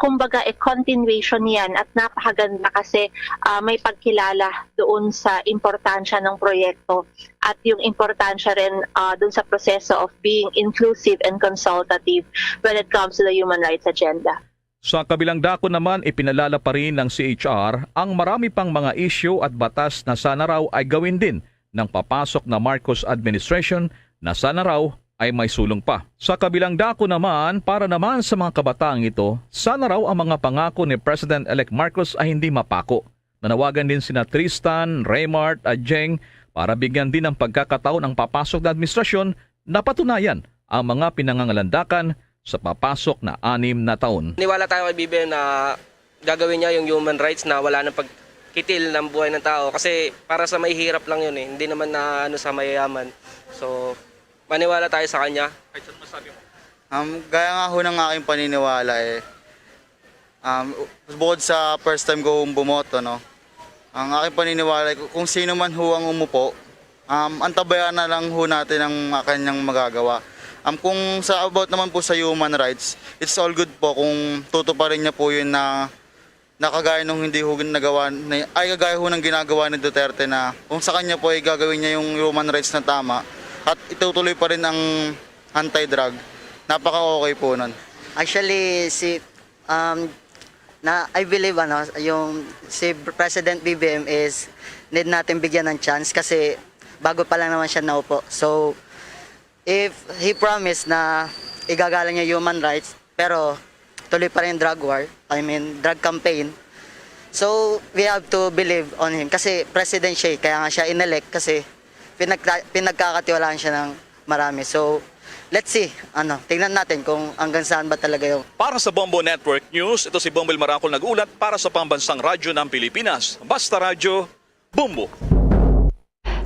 kumbaga, continuation yan at napakaganda kasi may pagkilala doon sa importansya ng proyekto at yung importansya rin doon sa proseso of being inclusive and consultative when it comes to the human rights agenda. Sa kabilang dako naman, ipinalala pa rin ng CHR ang marami pang mga issue at batas na sana raw ay gawin din ng papasok na Marcos administration na sana raw ay may sulong pa. Sa kabilang dako naman, para naman sa mga kabataang ito, sana raw ang mga pangako ni President-elect Marcos ay hindi mapako. Nanawagan din sina Tristan, Raymart at Jeng para bigyan din ng pagkakataon ang papasok na administrasyon na patunayan ang mga pinangangalandakan sa papasok na 6 na taon. Niwala tayo kay BBM na gagawin niya yung human rights na wala nang pagkitil ng buhay ng tao kasi para sa mahihirap lang yun eh, hindi naman na sa mayayaman. So, maniwala tayo sa kanya. Kahit saan masabi mo? Gaya nga ho ng aking paniniwala bukod sa first time ko bumoto, no, ang aking paniniwala kung sino man ho ang umupo, antabayan na lang ho natin ang kanyang magagawa. Kung sa about naman po sa human rights, it's all good po kung tutuparin niya po yun na nakagaya nung hindi ho nagawa, ay kagaya ho ng ginagawa ni Duterte na kung sa kanya po ay gagawin niya yung human rights na tama at itutuloy pa rin ang anti-drug. Napaka-okay po nun. Actually, I believe yung si President BBM is need natin bigyan ng chance kasi bago pa lang naman siya naupo. So, if he promised na igagalang niya human rights, pero tuloy pa rin drug war, drug campaign. So, we have to believe on him kasi president siya, kaya nga siya inelect kasi pinagkakatiwalaan siya ng marami. So, let's see, tingnan natin kung hanggang saan ba talaga yung... Para sa Bombo Network News, ito si Bombel Maracol nag-ulat para sa Pambansang Radyo ng Pilipinas. Basta Radyo, Bombo!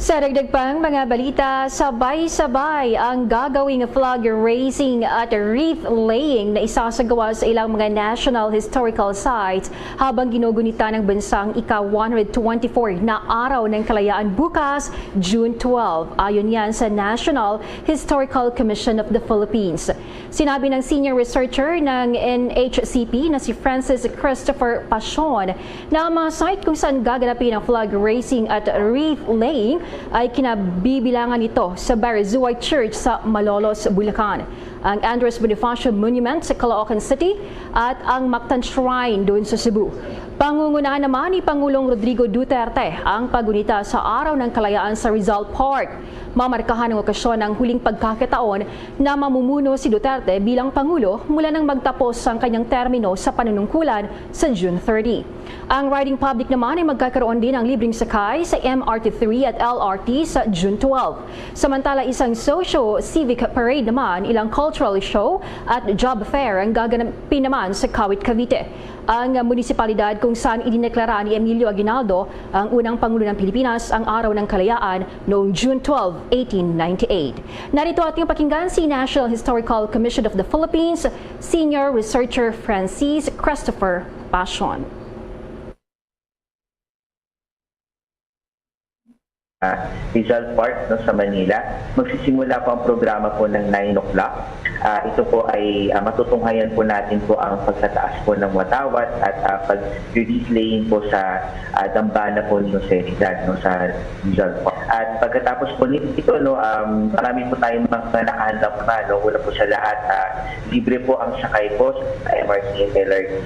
Sa dagdag pang mga balita, sabay-sabay ang gagawing flag raising at wreath laying na isasagawa sa ilang mga national historical sites habang ginugunita ng bansang ika-124 na araw ng kalayaan bukas, June 12. Ayon yan sa National Historical Commission of the Philippines. Sinabi ng senior researcher ng NHCP na si Francis Christopher Pasion na ang mga site kung saan gaganapin ang flag raising at wreath laying ay kinabibilangan ito sa Barizuay Church sa Malolos, Bulacan, ang Andres Bonifacio Monument sa Caloocan City at ang Mactan Shrine doon sa Cebu. Pangungunahan naman ni Pangulong Rodrigo Duterte ang pagunita sa Araw ng Kalayaan sa Rizal Park. Mamarkahan ng okasyon ng huling pagkakataon na mamumuno si Duterte bilang Pangulo mula nang magtapos ang kanyang termino sa panunungkulan sa June 30. Ang riding public naman ay magkakaroon din ng libreng sakay sa MRT3 at LRT sa June 12. Samantala, isang socio-civic parade naman, ilang cultural show at job fair ang gaganapin naman sa Kawit, Cavite. Ang munisipalidad kung saan idineklara ni Emilio Aguinaldo ang unang Pangulo ng Pilipinas ang Araw ng Kalayaan noong June 12, 1898. Narito ating pakinggan si National Historical Commission of the Philippines Senior Researcher Francis Christopher Pasion. Rizal Park sa Manila. Magsisimula po ang programa po ng 9 o'clock. Ito po ay matutunghayan po natin po ang pagtataas po ng watawat at pag-release laying po sa dambana po ng Seridad sa Rizal Park. At pagkatapos po nito, marami po tayong mga nakahandang po una po sa lahat. Libre po ang sakay po sa MRT and LRT.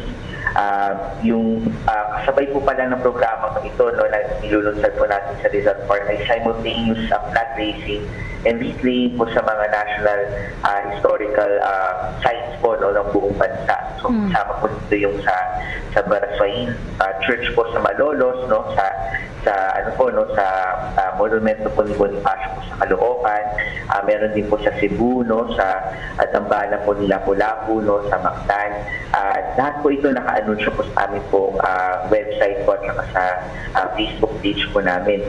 Kasabay po pala ng programa ito na nilulunsad po natin sa Rizal Park ay simultaneous flag raising and wreath laying po sa mga national historical sites po ng buong bansa. So kasama po dito yung sa Barizuay Church po sa Malolos, sa Monumento po ni Bonifacio po sa Caloocan. Meron din po sa Cebu, sa dambana po ni Lapu-Lapu, sa Mactan. Lahat po ito naka-anunsyo po sa aming pong website po at saka sa Facebook page po namin.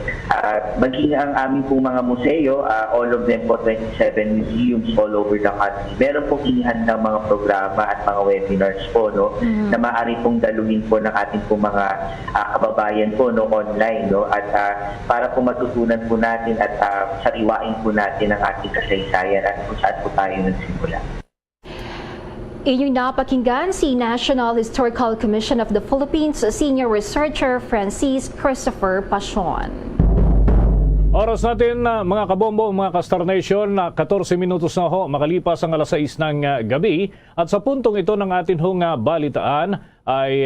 Maging ang aming pong mga museo, all of them po 27 museums all over the country. Meron pong inihandang mga programa at mga webinars po na maaari pong daluhin po ng ating pong mga kababayan po online. At para po matutunan po natin at sariwain po natin ang ating kasaysayan at kung saan po tayo nagsimula. Inyong napakinggan si National Historical Commission of the Philippines Senior Researcher Francis Christopher Pasion. Oras natin mga kabombo, mga ka-Star Nation, 14 minutos na ho makalipas ang alas 6 ng gabi at sa puntong ito ng atin hong balitaan ay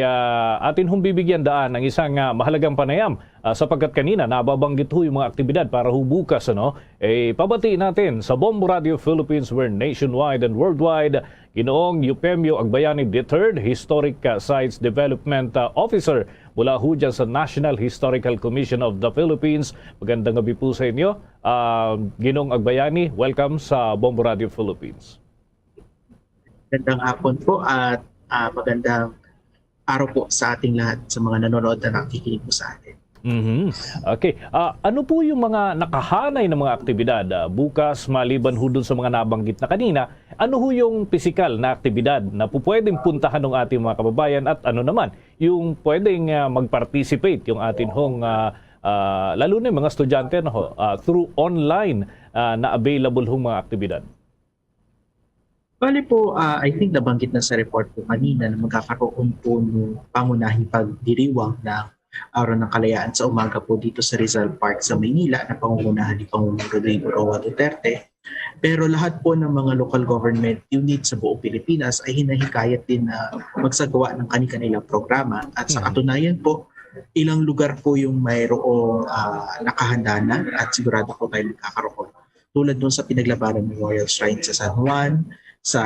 atin hong bibigyan daan ng isang mahalagang panayam sapagkat kanina nababanggit ho yung mga aktibidad para ho bukas pabatiin natin sa Bombo Radio Philippines, we're nationwide and worldwide, Ginoong Eupemio Agbayani III, Historic Sites Development Officer mula ho dyan sa National Historical Commission of the Philippines. Magandang gabi po sa inyo. Ginoong Agbayani, welcome sa Bombo Radio Philippines. Magandang hapon po at magandang araw po sa ating lahat, sa mga nanonood na nakikinig po sa atin. Okay. Ano po yung mga nakahanay na mga aktibidad bukas maliban ho dun sa mga nabanggit na kanina? Ano ho yung physical na aktibidad na pwedeng puntahan ng ating mga kababayan at ano naman yung pwedeng mag-participate yung atin hong lalo na yung mga estudyante through online na available hong mga aktibidad? Bali po, I think nabanggit na sa report po kanina na magkakaroon po ng pangunahing pagdiriwang ng Araw ng Kalayaan sa umaga po dito sa Rizal Park sa Maynila na pangungunahan ni Pangulong Rodrigo Roa Duterte. Pero lahat po ng mga local government units sa buong Pilipinas ay hinahikayat din na magsagawa ng kanilang programa. At sa katunayan po, ilang lugar po yung mayroong nakahanda na at sigurado po tayo magkakaroon. Tulad doon sa pinaglabanan ng Royal Shrine sa San Juan, sa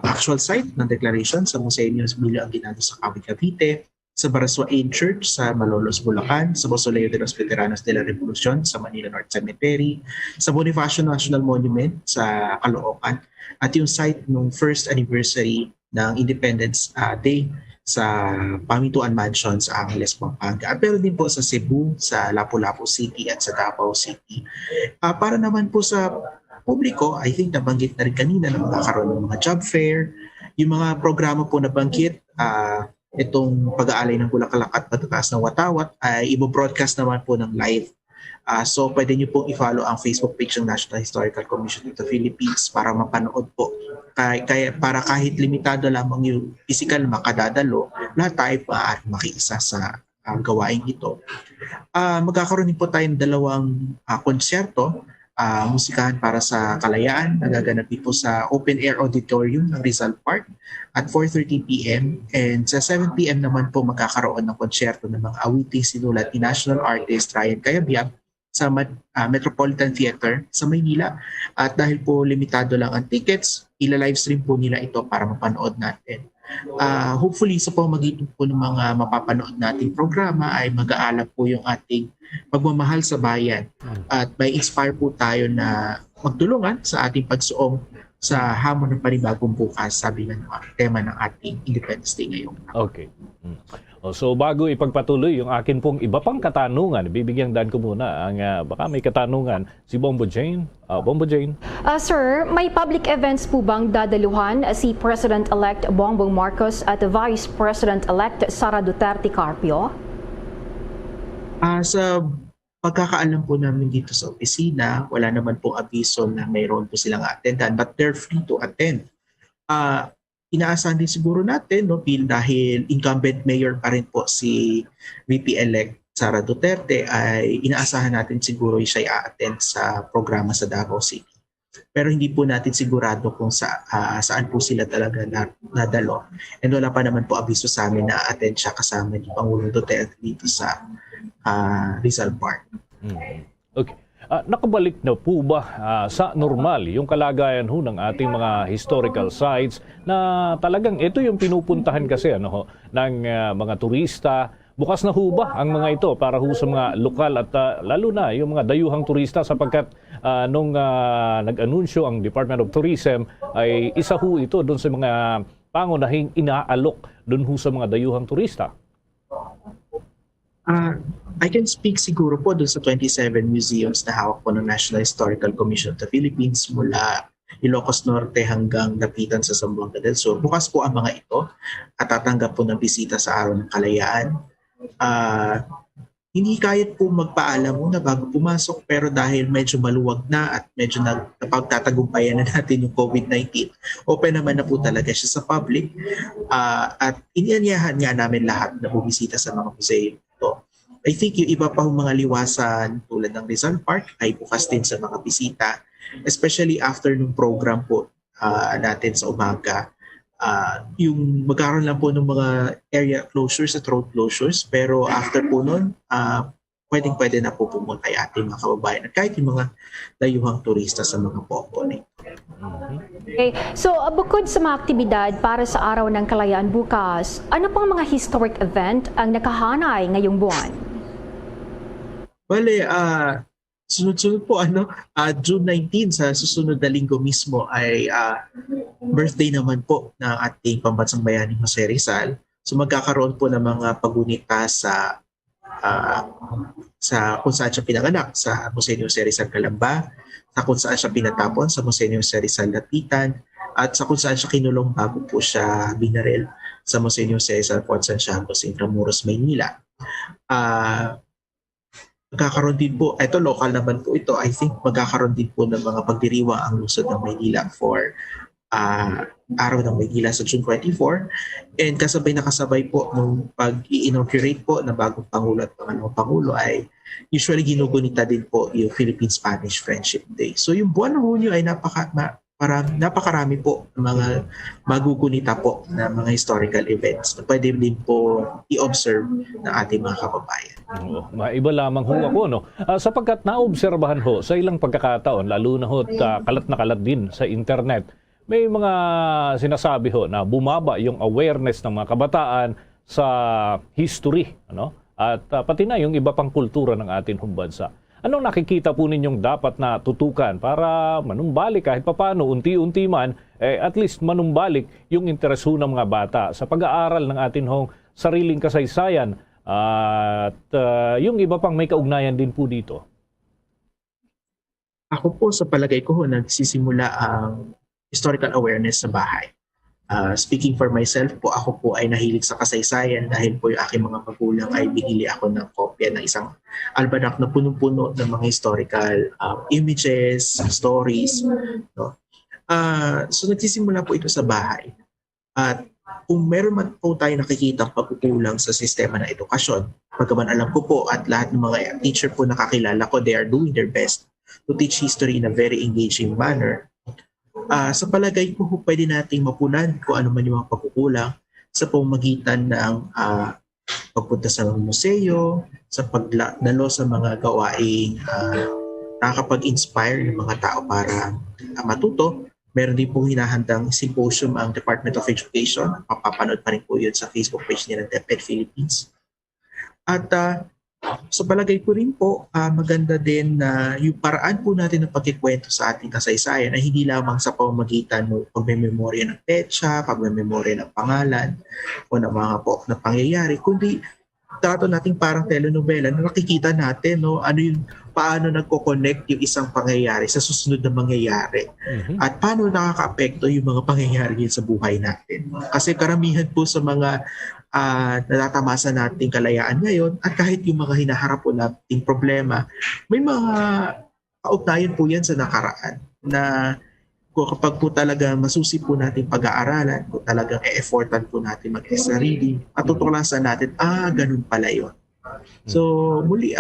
actual site ng declaration sa Museo Emilio Aguinaldo sa Cavite, sa Baraswa Aid Church sa Malolos, Bulacan, sa Mausoleo de los Veteranos de la Revolucion sa Manila North Cemetery, sa Bonifacio National Monument sa Caloocan, at yung site ng first anniversary ng Independence Day sa Pamintuan Mansion sa Angeles, Pampanga. Pero din po sa Cebu, sa Lapu-Lapu City at sa Davao City. Para naman po sa publiko, I think nabanggit na rin kanina na magkakaroon ng mga job fair, yung mga programa po nabanggit, itong pag-aalay ng Bulaklak at Patataas ng Watawat ay i-broadcast naman po ng live. So pwede nyo pong i-follow ang Facebook page ng National Historical Commission of the Philippines para mapanood po. Kaya para kahit limitado lamang yung physical na makadadalo, lahat tayo maaari makiisa sa gawain ito. Magkakaroon din po tayo ng dalawang konsyerto, musikahan para sa kalayaan, nagaganap po sa Open Air Auditorium ng Rizal Park at 4:30 p.m. And sa 7 p.m. naman po magkakaroon ng konsyerto ng mga awiting sinulat ni national artist Ryan Cayabyab sa Metropolitan Theater sa Maynila. At dahil po limitado lang ang tickets, ila-livestream po nila ito para mapanood natin. Hopefully sa pamamagitan po ng mga mapapanood nating programa ay mag-aalab po yung ating pagmamahal sa bayan at may inspire po tayo na magtulungan sa ating pagsuong sa hamon ng panibagong bukas, sabi nga ng tema ng ating Independence Day ngayon. Okay. So bago ipagpatuloy yung akin pong iba pang katanungan, bibigyan dan ko muna ang baka may katanungan si Bombo Jane. Bombo Jane. Sir, may public events po bang dadaluhan si President-elect Bongbong Marcos at Vice President-elect Sara Duterte Carpio? Sa pagkakaalam po namin dito sa opisina, wala naman po abiso na mayroon po silang attendan, but they're free to attend. Inaasahan din siguro natin dahil incumbent mayor pa rin po si VP-elect Sara Duterte, ay inaasahan natin siguro siya i-attend sa programa sa Davao City. Pero hindi po natin sigurado kung saan po sila talaga nadalo. And wala pa naman po abiso sa amin na attend siya kasama ni Pangulong Duterte dito sa Rizal Park. Okay. Nakabalik na po ba sa normal yung kalagayan ho ng ating mga historical sites na talagang ito yung pinupuntahan kasi ng mga turista? Bukas na ho ba ang mga ito para ho sa mga lokal at lalo na yung mga dayuhang turista, sapagkat nung nag-anunsyo ang Department of Tourism ay isa ho ito doon sa mga pangunahing inaalok doon ho sa mga dayuhang turista? I can speak siguro po doon sa 27 museums na hawak po ng National Historical Commission of the Philippines mula Ilocos Norte hanggang Dapitan sa Zamboanga del Sur. Bukas po ang mga ito at tatanggap po ng bisita sa Araw ng Kalayaan. Hindi kahit po magpaalam muna bago pumasok, pero dahil medyo maluwag na at medyo napagtatagumpayan na natin yung COVID-19, open naman na po talaga siya sa public at inianyahan nga namin lahat na bumisita sa mga museo ito. I think yung iba pa mga liwasan tulad ng Rizal Park ay bukas din sa mga bisita, especially after nung program po natin sa umaga. Yung magkaroon lang po ng mga area closures at road closures, pero after po nun, pwede na po pumunta ay ating mga kababayan at kahit yung mga dayuhang turista sa mga popo na ito. Okay. So, bukod sa mga aktibidad para sa Araw ng Kalayaan bukas, ano pang mga historic event ang nakahanay ngayong buwan? Bale, sunod-sunod po, June 19 sa susunod na linggo mismo ay birthday naman po ng ating pambansang bayani Jose Rizal. So magkakaroon po ng mga pagunita sa sa kung saan siya pinanganak sa Museo Jose Rizal Calamba, sa kung saan siya pinatapon sa Museo Jose Rizal Dapitan, at sa kung saan siya kinulong bago po siya binaril sa Museo Jose Rizal Fort Santiago sa Intramuros, Maynila. Magkakaroon din po, ito local naman po ito, I think magkakaroon din po ng mga pagdiriwang ang lungsod ng Maynila for Araw ng Maynila sa June 24. And nakasabay po nung pag-inaugurate po ng bagong Pangulo at Pangalawang Pangulo ay usually ginugunita din po yung Philippine-Spanish Friendship Day. So yung buwan ng Hunyo ay napakarami po ng mga magugunita po na mga historical events na pwede din po i-observe ng ating mga kababayan. Maiba lamang ho ako, no? Sapagkat naobserbahan ho sa ilang pagkakataon, lalo na ho kalat na kalat din sa internet, may mga sinasabi ho na bumaba yung awareness ng mga kabataan sa history, ano? At pati na yung iba pang kultura ng ating bansa. Anong nakikita po ninyong dapat na tutukan para manumbalik kahit papaano, unti-unti man, at least manumbalik yung interes ho ng mga bata sa pag-aaral ng ating sariling kasaysayan at yung iba pang may kaugnayan din po dito? Ako po sa palagay ko nagsisimula ang historical awareness sa bahay. Speaking for myself po, ako po ay nahilig sa kasaysayan dahil po yung aking mga magulang ay binili ako ng kopya ng isang albanak na punong-puno ng mga historical images, stories. No? So nagsisimula po ito sa bahay. At kung meron man po tayo nakikita pagkukulang sa sistema ng edukasyon, pagkaman alam ko po at lahat ng mga teacher po nakakilala ko, they are doing their best to teach history in a very engaging manner. Sa palagay ko, pwede nating mapunan kung ano man yung mga pagkukulang sa pamamagitan ng pagpunta sa mga museo, sa pagdalo sa mga gawaing nakakapag-inspire ng mga tao para matuto. Meron din pong hinahandang symposium ang Department of Education. Mapapanood pa rin po yun sa Facebook page nila ng DepEd Philippines. At sa palagay ko rin po, maganda din na yung paraan po natin ng pagkikwento sa ating kasaysayan ay hindi lamang sa pamamagitan ng pagmememorya ng petsa, pagmememorya ng pangalan o ng mga po na pangyayari, kundi trato natin parang telenovela na nakikita natin paano nagko-connect yung isang pangyayari sa susunod na mangyayari at paano nakaka-apekto yung mga pangyayari yun sa buhay natin. Kasi karamihan po sa mga natatamasa nating kalayaan ngayon at kahit yung mga hinaharap po nating problema, may mga kaugnayan po yan sa nakaraan na kapag po talaga masusi po natin pag-aaralan, kung talagang e-effortan po natin mag-sarili, matutuklasan natin, ganun pala yun. So muli,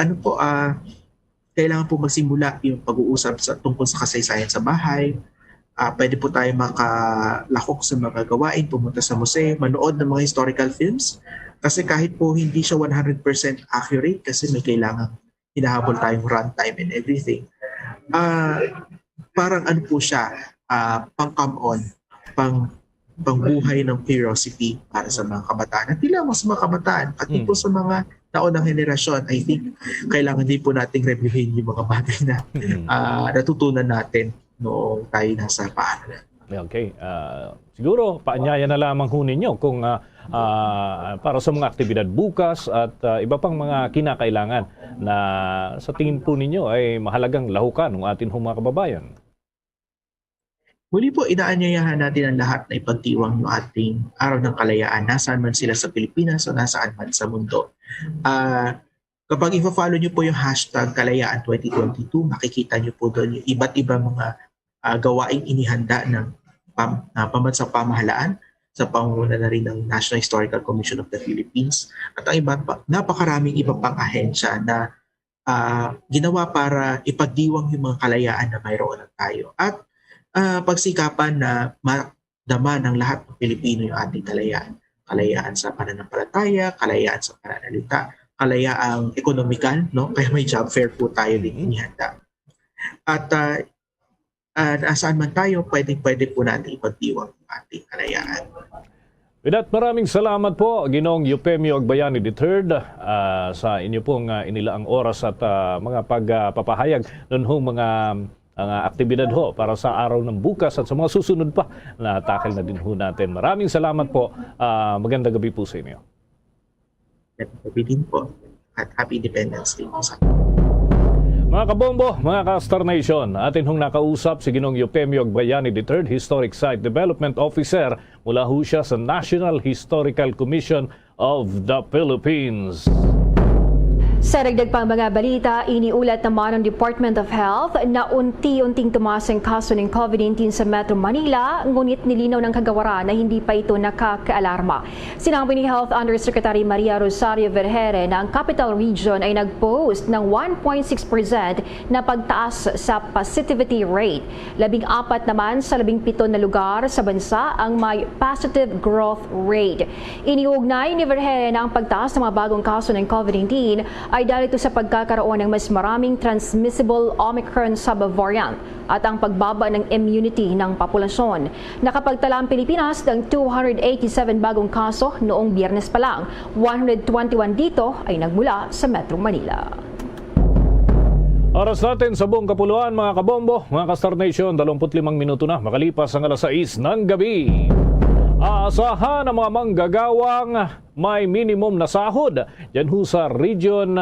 kailangan po magsimula yung pag-uusap tungkol sa kasaysayan sa bahay. Pwede po tayo makalakok sa mga gawain, pumunta sa museo, manood ng mga historical films. Kasi kahit po hindi siya 100% accurate kasi may kailangan hinahabol tayong runtime and everything. Parang po siya, pang-come on, pangbuhay ng curiosity para sa mga kabataan. At hindi lang sa mga kabataan, pati po sa mga naunang henerasyon, I think kailangan din po nating reviewin yung mga bagay na natutunan natin noong tayo nasa paaralan. Okay. Siguro, paanyaya na lamang ho ninyo kung para sa mga aktibidad bukas at iba pang mga kinakailangan na sa tingin po ninyo ay mahalagang lahukan ng ating mga kababayan. Muli po, inaanyayahan natin ang lahat na ipagdiwang ng ating Araw ng Kalayaan, nasaan man sila sa Pilipinas o nasaan man sa mundo. Kapag i-follow nyo po yung hashtag Kalayaan 2022, makikita nyo po doon yung iba't ibang mga gawaing inihanda ng pambansang pamahalaan sa pangunguna na rin ng National Historical Commission of the Philippines at ang iba pa, napakaraming iba pang ahensya na ginawa para ipagdiwang yung mga kalayaan na mayroon na tayo at pagsikapan na madama ng lahat ng Pilipino yung ating kalayaan. Kalayaan sa pananampalataya, kalayaan sa pananalita, kalayaang ekonomikal, no? Kaya may job fair po tayo din inihanda. At saan man tayo, pwede po natin ipagdiwang ang ating kalayaan. With that, maraming salamat po, Ginoong Eufemio Agbayani III, sa inyo pong inilaang oras at mga pagpapahayag ng mga aktibidad ho para sa araw ng bukas at sa mga susunod pa na tackle na din ho natin. Maraming salamat po. Magandang gabi po sa inyo. Magandang gabi din po. at Happy Independence Day po sa Mga kabombo, mga ka-Star Nation, atin hong nakausap si Ginong Eupemio Agbayani III, Historic Site Development Officer mula ho siya sa National Historical Commission of the Philippines. Sa dagdag pang mga balita, iniulat naman ng Department of Health na unti-unting tumaas ang kaso ng COVID-19 sa Metro Manila, ngunit nilinaw ng kagawaran na hindi pa ito nakakaalarma. Sinabi ni Health Undersecretary Maria Rosario Vergere na ang Capital Region ay nag-post ng 1.6% na pagtaas sa positivity rate. 14 naman sa 17 na lugar sa bansa ang may positive growth rate. Iniugnay ni Vergere na ang pagtaas ng mga bagong kaso ng COVID-19 ay dahil ito sa pagkakaroon ng mas maraming transmissible Omicron subvariant at ang pagbaba ng immunity ng populasyon. Nakapagtala ang Pilipinas ng 287 bagong kaso noong Biyernes pa lang. 121 dito ay nagmula sa Metro Manila. Oras natin sa buong kapuluan mga kabombo, mga ka-Star Nation, 25 minuto na makalipas ang alas 6 ng gabi. Aasahan ang mga manggagawang may minimum na sahod. Yan ho sa region,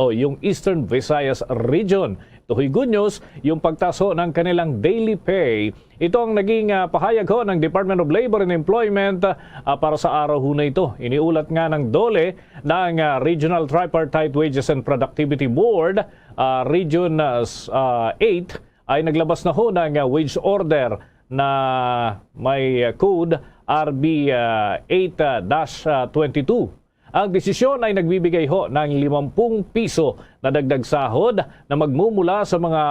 yung Eastern Visayas region. Ito ho'y good news, yung pagtaso ng kanilang daily pay. Ito ang naging pahayag ho ng Department of Labor and Employment para sa araw ho na ito. Iniulat nga ng DOLE ng Regional Tripartite Wages and Productivity Board, Region 8, ay naglabas na ho ng wage order na may code RB 8-22. Ang desisyon ay nagbibigay ho ng 50 piso na dagdag sahod na magmumula sa mga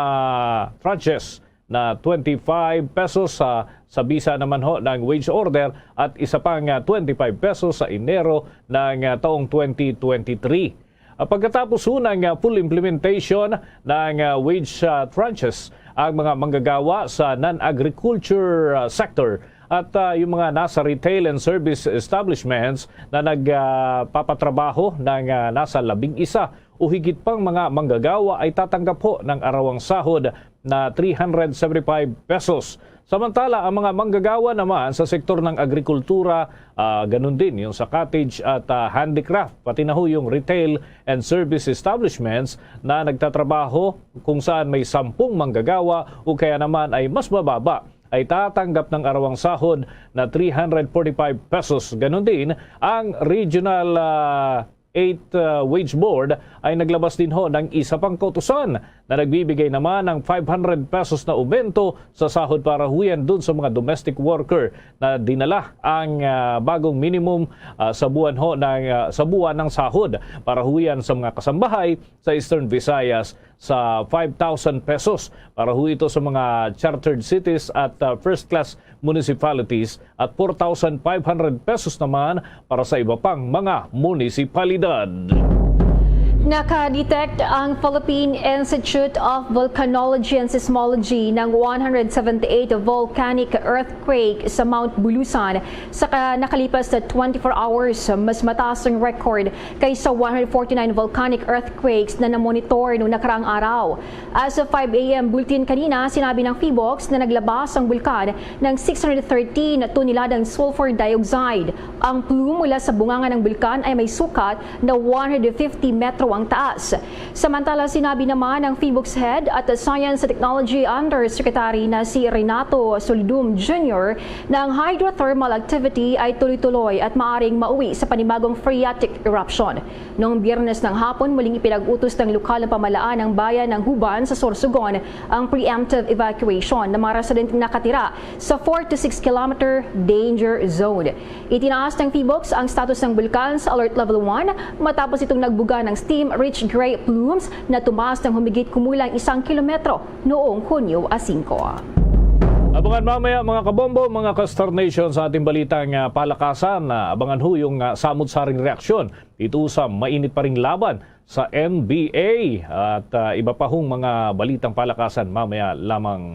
tranches na 25 pesos sa bisa naman ho ng wage order at isa pang 25 pesos sa Enero ng taong 2023. Pagkatapos ho ng full implementation ng wage tranches, ang mga manggagawa sa non-agriculture sector at yung mga nasa retail and service establishments na nagpapatrabaho ng nasa 11 o higit pang mga manggagawa ay tatanggap ho ng arawang sahod na 375 pesos. Samantala, ang mga manggagawa naman sa sektor ng agrikultura, ganun din yung sa cottage at handicraft, pati na ho yung retail and service establishments na nagtatrabaho kung saan may 10 manggagawa o kaya naman ay mas mababa, ay tatanggap ng arawang sahod na 345 pesos. Ganun din ang Regional 8 Wage Board ay naglabas din ho ng isa pang kautusan na nagbibigay naman ng 500 pesos na aumento sa sahod para huyan dun sa mga domestic worker na dinala ang bagong minimum sa buwan ho sa buwan ng sahod para huyan sa mga kasambahay sa Eastern Visayas sa 5,000 pesos para ho ito sa mga chartered cities at first class municipalities at 4,500 pesos naman para sa iba pang mga munisipalidad. Nakadetect ang Philippine Institute of Volcanology and Seismology ng 178 volcanic earthquake sa Mount Bulusan sa nakalipas na 24 hours. Mas mataas ang record kaysa 149 volcanic earthquakes na namonitor noong nakaraang araw. As of 5 a.m. bulletin kanina, sinabi ng PHIVOLCS na naglabas ang bulkan ng 613 toneladang sulfur dioxide. Ang plume mula sa bunganga ng bulkan ay may sukat na 150 metro ang taas. Samantala, sinabi naman ng PHIVOLCS Head at Science and Technology Undersecretary na si Renato Solidum Jr. na ang hydrothermal activity ay tuloy-tuloy at maaring mauwi sa panibagong phreatic eruption. Noong Biyernes ng hapon, muling ipinag-utos ng lokal na pamalaan ng bayan ng Huban sa Sorsogon ang preemptive evacuation ng mga residenteng nakatira sa 4 to 6 kilometer danger zone. Itinaas ng PHIVOLCS ang status ng bulkan sa Alert Level 1 matapos itong nagbuga ng steam-rich gray plumes na tumaas ng humigit kumulang 1 kilometro noong Hunyo 5. Abangan mamaya mga kabombo, mga ka-Star Nation sa ating balitang palakasan. Abangan ho yung samut-saring reaksyon dito sa mainit pa ring laban sa NBA at iba pa hong mga balitang palakasan mamaya lamang.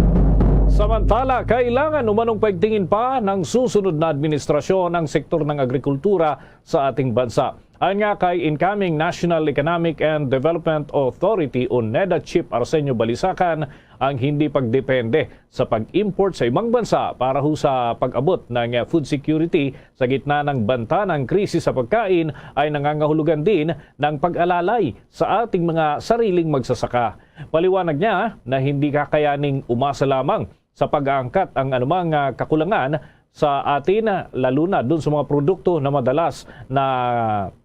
Samantala, kailangan umanong pagtingin pa ng susunod na administrasyon ang sektor ng agrikultura sa ating bansa. Ayon nga kay incoming National Economic and Development Authority o NEDA Chief Arsenio Balisacan, ang hindi pagdepende sa pag-import sa ibang bansa para ho sa pag-abot ng food security sa gitna ng banta ng krisis sa pagkain ay nangangahulugan din ng pag-alalay sa ating mga sariling magsasaka. Paliwanag niya na hindi kakayaning umasa lamang sa pag-aangkat ang anumang kakulangan sa atin, lalo na dun sa mga produkto na madalas na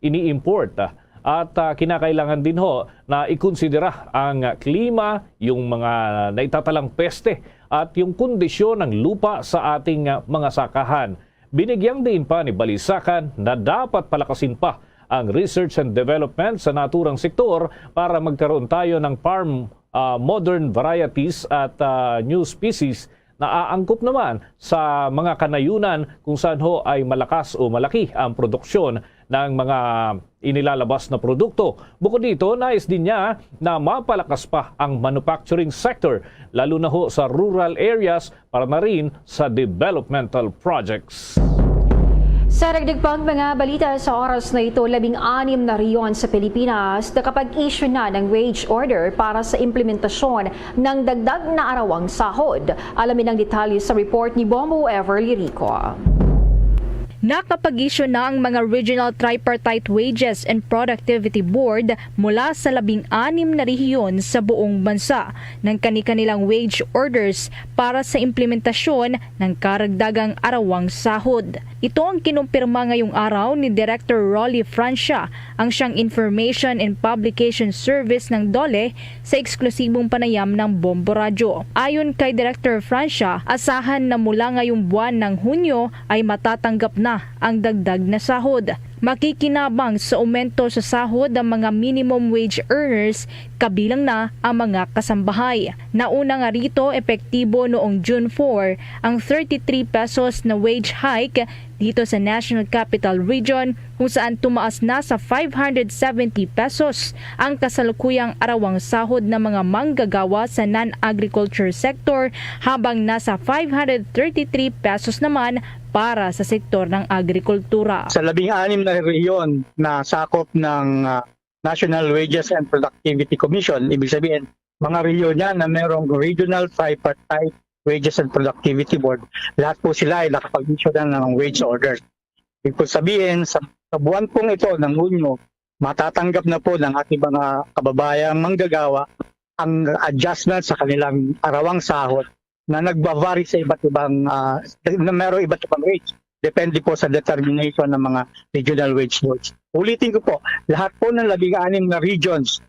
ini-import. At kinakailangan din ho na ikonsidera ang klima, yung mga naitatalang peste at yung kondisyon ng lupa sa ating mga sakahan. Binigyang din pa ni Balisacan na dapat palakasin pa ang research and development sa naturang sektor para magkaroon tayo ng farm modern varieties at new species na aangkop naman sa mga kanayunan kung saan ho ay malakas o malaki ang produksyon ng mga inilalabas na produkto. Bukod dito, nais din niya na mapalakas pa ang manufacturing sector, lalo na ho sa rural areas para na rin sa developmental projects. Sa dagdag pang mga balita sa oras na ito, 16 na rehiyon sa Pilipinas nakapag-issue na ng wage order para sa implementasyon ng dagdag na arawang sahod. Alamin ang detalye sa report ni Bombo Everly Rico. Nakapag-issue na ang mga Regional Tripartite Wages and Productivity Board mula sa 16 na rehiyon sa buong bansa ng kani-kanilang wage orders para sa implementasyon ng karagdagang arawang sahod. Ito ang kinumpirma ngayong araw ni Director Rolly Francia, ang siyang Information and Publication Service ng DOLE sa eksklusibong panayam ng Bombo Radio. Ayon kay Director Francia, asahan na mula ngayong buwan ng Hunyo ay matatanggap na ang dagdag na sahod. Makikinabang sa aumento sa sahod ang mga minimum wage earners, kabilang na ang mga kasambahay. Nauna nga rito, epektibo noong June 4 ang 33 pesos na wage hike dito sa National Capital Region, kung saan tumaas na sa 570 pesos ang kasalukuyang arawang sahod ng mga manggagawa sa non-agriculture sector, habang nasa 533 pesos naman para sa sektor ng agrikultura. Sa 16 na rehiyon na sakop ng National Wages and Productivity Commission, ibig sabihin, mga rehiyon yan na merong Regional Tripartite Wages and Productivity Board, lahat po sila ay nakapag-issue na ng wage orders. Ibig po sabihin, sa buwan pong ito ng Hunyo, matatanggap na po ng ating mga kababayang manggagawa ang adjustment sa kanilang arawang sahod na nagbavari sa iba't ibang na meron iba't ibang rates. Depende po sa determination ng mga regional wage boards. Ulitin ko po, lahat po ng 16 na regions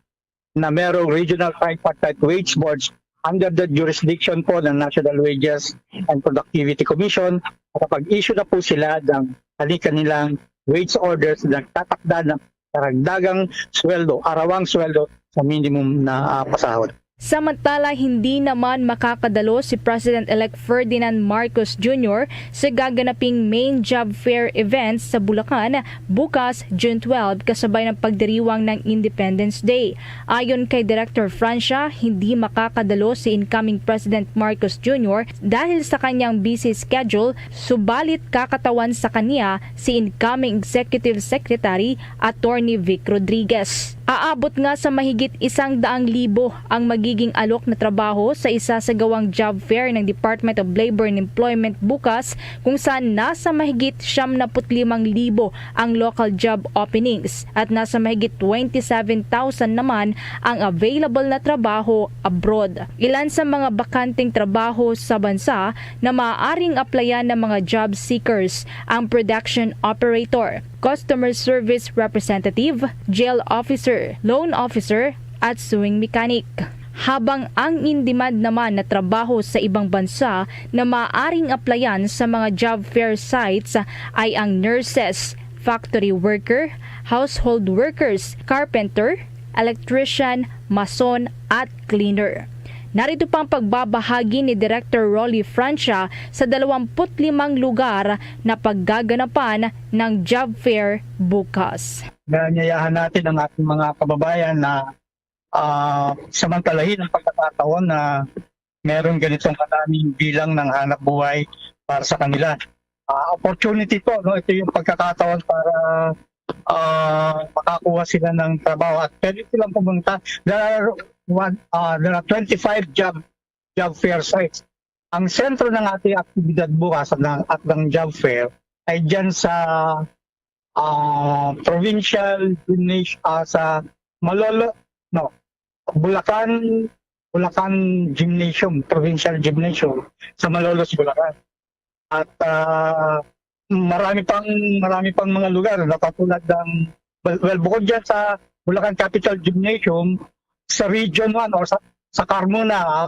na merong regional tripartite wage boards under the jurisdiction po ng National Wages and Productivity Commission, kapag-issue na po sila ng kanilang wage orders na tatakda ng karagdagang sweldo, arawang sweldo sa minimum na pasahod. Samantala, hindi naman makakadalo si President-elect Ferdinand Marcos Jr. sa gaganaping main job fair events sa Bulacan bukas June 12 kasabay ng pagdiriwang ng Independence Day. Ayon kay Director Francia, hindi makakadalo si incoming President Marcos Jr. dahil sa kanyang busy schedule, subalit kakatawan sa kanya si incoming Executive Secretary Attorney Vic Rodriguez. Aabot nga sa mahigit 100,000 ang magiging alok na trabaho sa isasagawang job fair ng Department of Labor and Employment bukas, kung saan nasa mahigit 75,000 ang local job openings at nasa mahigit 27,000 naman ang available na trabaho abroad. Ilan sa mga bakanting trabaho sa bansa na maaaring applyan ng mga job seekers: ang production operator, customer service representative, jail officer, loan officer at sewing mechanic. Habang ang in-demand naman na trabaho sa ibang bansa na maaaring applyan sa mga job fair sites ay ang nurses, factory worker, household workers, carpenter, electrician, mason at cleaner. Narito pang pagbabahagi ni Director Rolly Francia sa 25 lugar na paggaganapan ng job fair bukas. Nanyayahan natin ang ating mga kababayan na samantalahin ang pagkakataon na meron ganitong kadaming bilang ng hanap buhay para sa kanila. Opportunity to, no? Ito yung pagkakataon para makakuha sila ng trabaho at pwede silang pumunta. There are 25 job job fair sites. Ang sentro ng ating aktibidad bukas at ng job fair ay dyan sa provincial gymnasium sa Bulacan Gymnasium, Provincial Gymnasium sa Malolos, Bulacan. At marami pang mga lugar na katulad ng bukod dyan sa Bulacan Capital Gymnasium, sa Region 1 o sa Carmona,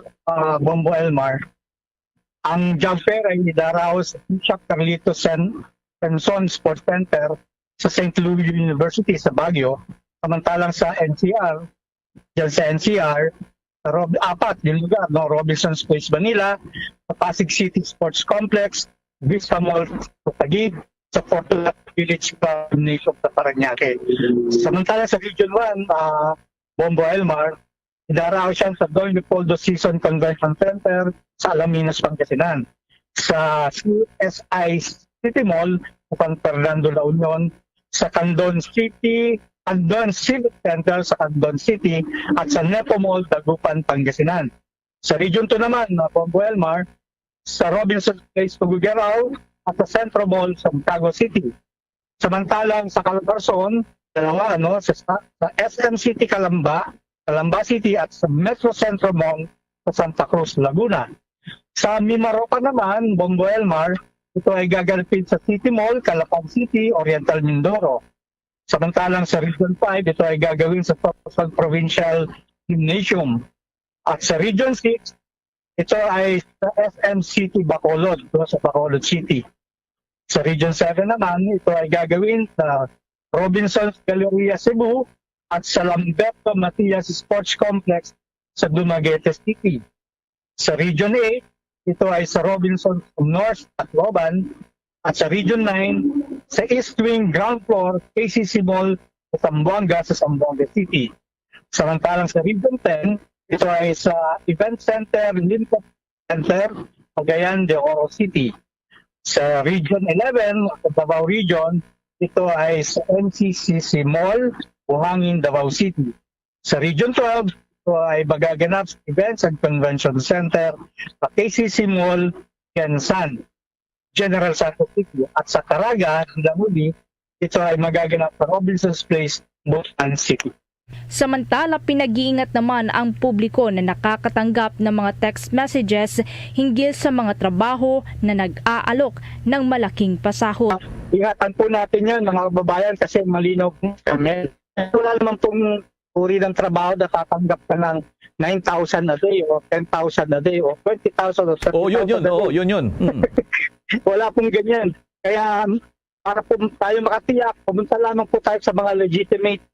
Bombo Elmar, ang job fair ay idaraos sa Bishop Carlito Senson Sports Center sa St. Louis University sa Baguio. Samantalang sa NCR, dyan sa NCR, apat yung lugar, Robinson's Place Manila, sa Pasig City Sports Complex, Vista Mall sa Taguig, sa Fortuna Village Gymnasium sa Parañaque. Samantalang sa Region 1, Bombo Elmar, idaraos siya sa Don Leopoldo Season Convention Center sa Alaminos, Pangasinan. Sa CSI City Mall, San Fernando, La Union, sa Candon Civic Center sa Candon City at sa Nepo Mall, Dagupan, Pangasinan. Sa Region 2 naman, Bombo Elmar, sa Robinson Place, Tugigaraw at sa Centro Mall sa Tago City. Samantalang sa Calabarzon, sa SM City Calamba City at sa Metro Centro Mall sa Santa Cruz, Laguna. Sa Mimaropa naman, Bombo Elmar, ito ay gaganapin sa City Mall, Calapan City, Oriental Mindoro. Samantalang sa Region 5, ito ay gagawin sa Provincial Gymnasium. At sa Region 6, ito ay sa SM City Bacolod, sa Bacolod City. Sa Region 7 naman, ito ay gagawin sa Robinson's Galleria Cebu at sa Lamberto Matias Sports Complex sa Dumaguete City. Sa Region 8, ito ay sa Robinson's North at Loban. At sa Region 9, sa East Wing Ground Floor, KCC Mall sa Zamboanga City. Samantalang sa Region 10, ito ay sa Event Center, Lincoln Center, Cagayan de Oro City. Sa Region 11, sa Davao Region, ito ay sa MCCC Mall, Buhangin, Davao City. Sa Region 12, ito ay magaganap sa Events and Convention Center sa KCC Mall, Quezon, General Santos City. At sa Caraga, Damuli, ito ay magaganap sa Robinson's Place, Buksan City. Samantala, pinag-iingat naman ang publiko na nakakatanggap ng mga text messages hinggil sa mga trabaho na nag-aalok ng malaking pasahod. Ingatan po natin yan mga kababayan kasi malinaw po kami. Wala naman pong uri ng trabaho na tatanggap ka ng 9,000 a day o 10,000 a day o 20,000 o 30,000 yun. Wala pong ganyan. Kaya para po tayo makatiyak, pumunta lamang po tayo sa mga legitimate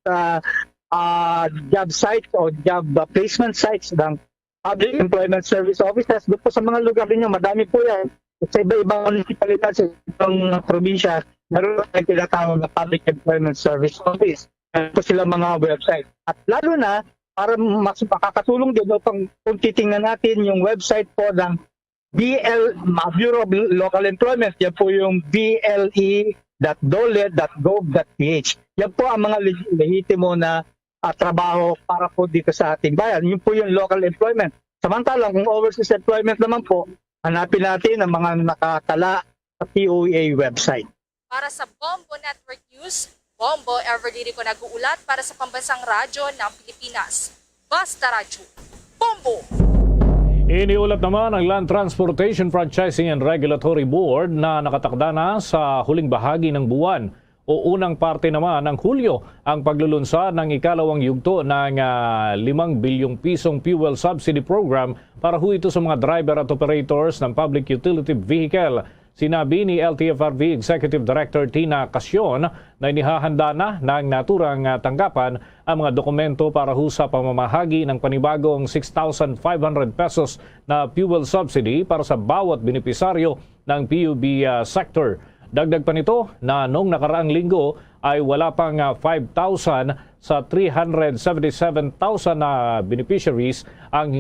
job sites o job placement sites ng Public Employment Service Offices. Doon po sa mga lugar ninyo, madami po yan. Sa iba-ibang municipalidad sa ibang probinsya, meron tayong tinatawag na Public Employment Service Office. Meron po sila mga website. At lalo na, para mas makakatulong din kung titingnan natin yung website po ng Bureau of Local Employment, yan po yung ble.dole.gov.ph. Yan po ang mga lehitimo na trabaho para po dito sa ating bayan. Yun po yung local employment. Samantalang kung overseas employment naman po, hanapin natin ang mga nakatala sa POEA website. Para sa Bombo Network News, Bombo Everday ko nag-uulat para sa pambansang radyo ng Pilipinas. Basta Radyo, Bombo! Iniulat naman ang Land Transportation Franchising and Regulatory Board na nakatakda na sa huling bahagi ng buwan o unang parte naman ng Hulyo ang paglulunsad ng ikalawang yugto ng 5 bilyong pisong fuel subsidy program para ho ito sa mga driver at operators ng public utility vehicle. Sinabi ni LTFRB Executive Director Tina Casyon na inihahanda na ng naturang tanggapan ang mga dokumento para ho sa pamamahagi ng panibagong 6,500 pesos na fuel subsidy para sa bawat benepisaryo ng PUB sector. Dagdag pa nito na noong nakaraang linggo ay wala pang 5,000 sa 377,000 na beneficiaries ang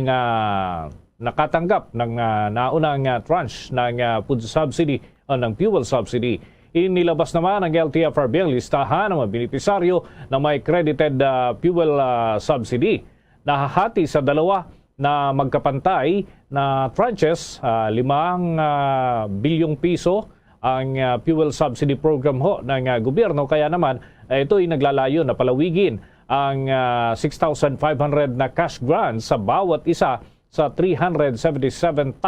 nakatanggap ng naunang tranche ng food subsidy o ng fuel subsidy. Inilabas naman ng LTFRB ang listahan ng mga benepisaryo na may credited fuel subsidy. Nahahati sa dalawa na magkapantay na tranches, 5 bilyong piso ang fuel subsidy program ho ng gobyerno. Kaya naman ito ay naglalayo na palawigin ang 6,500 na cash grants sa bawat isa sa 377,000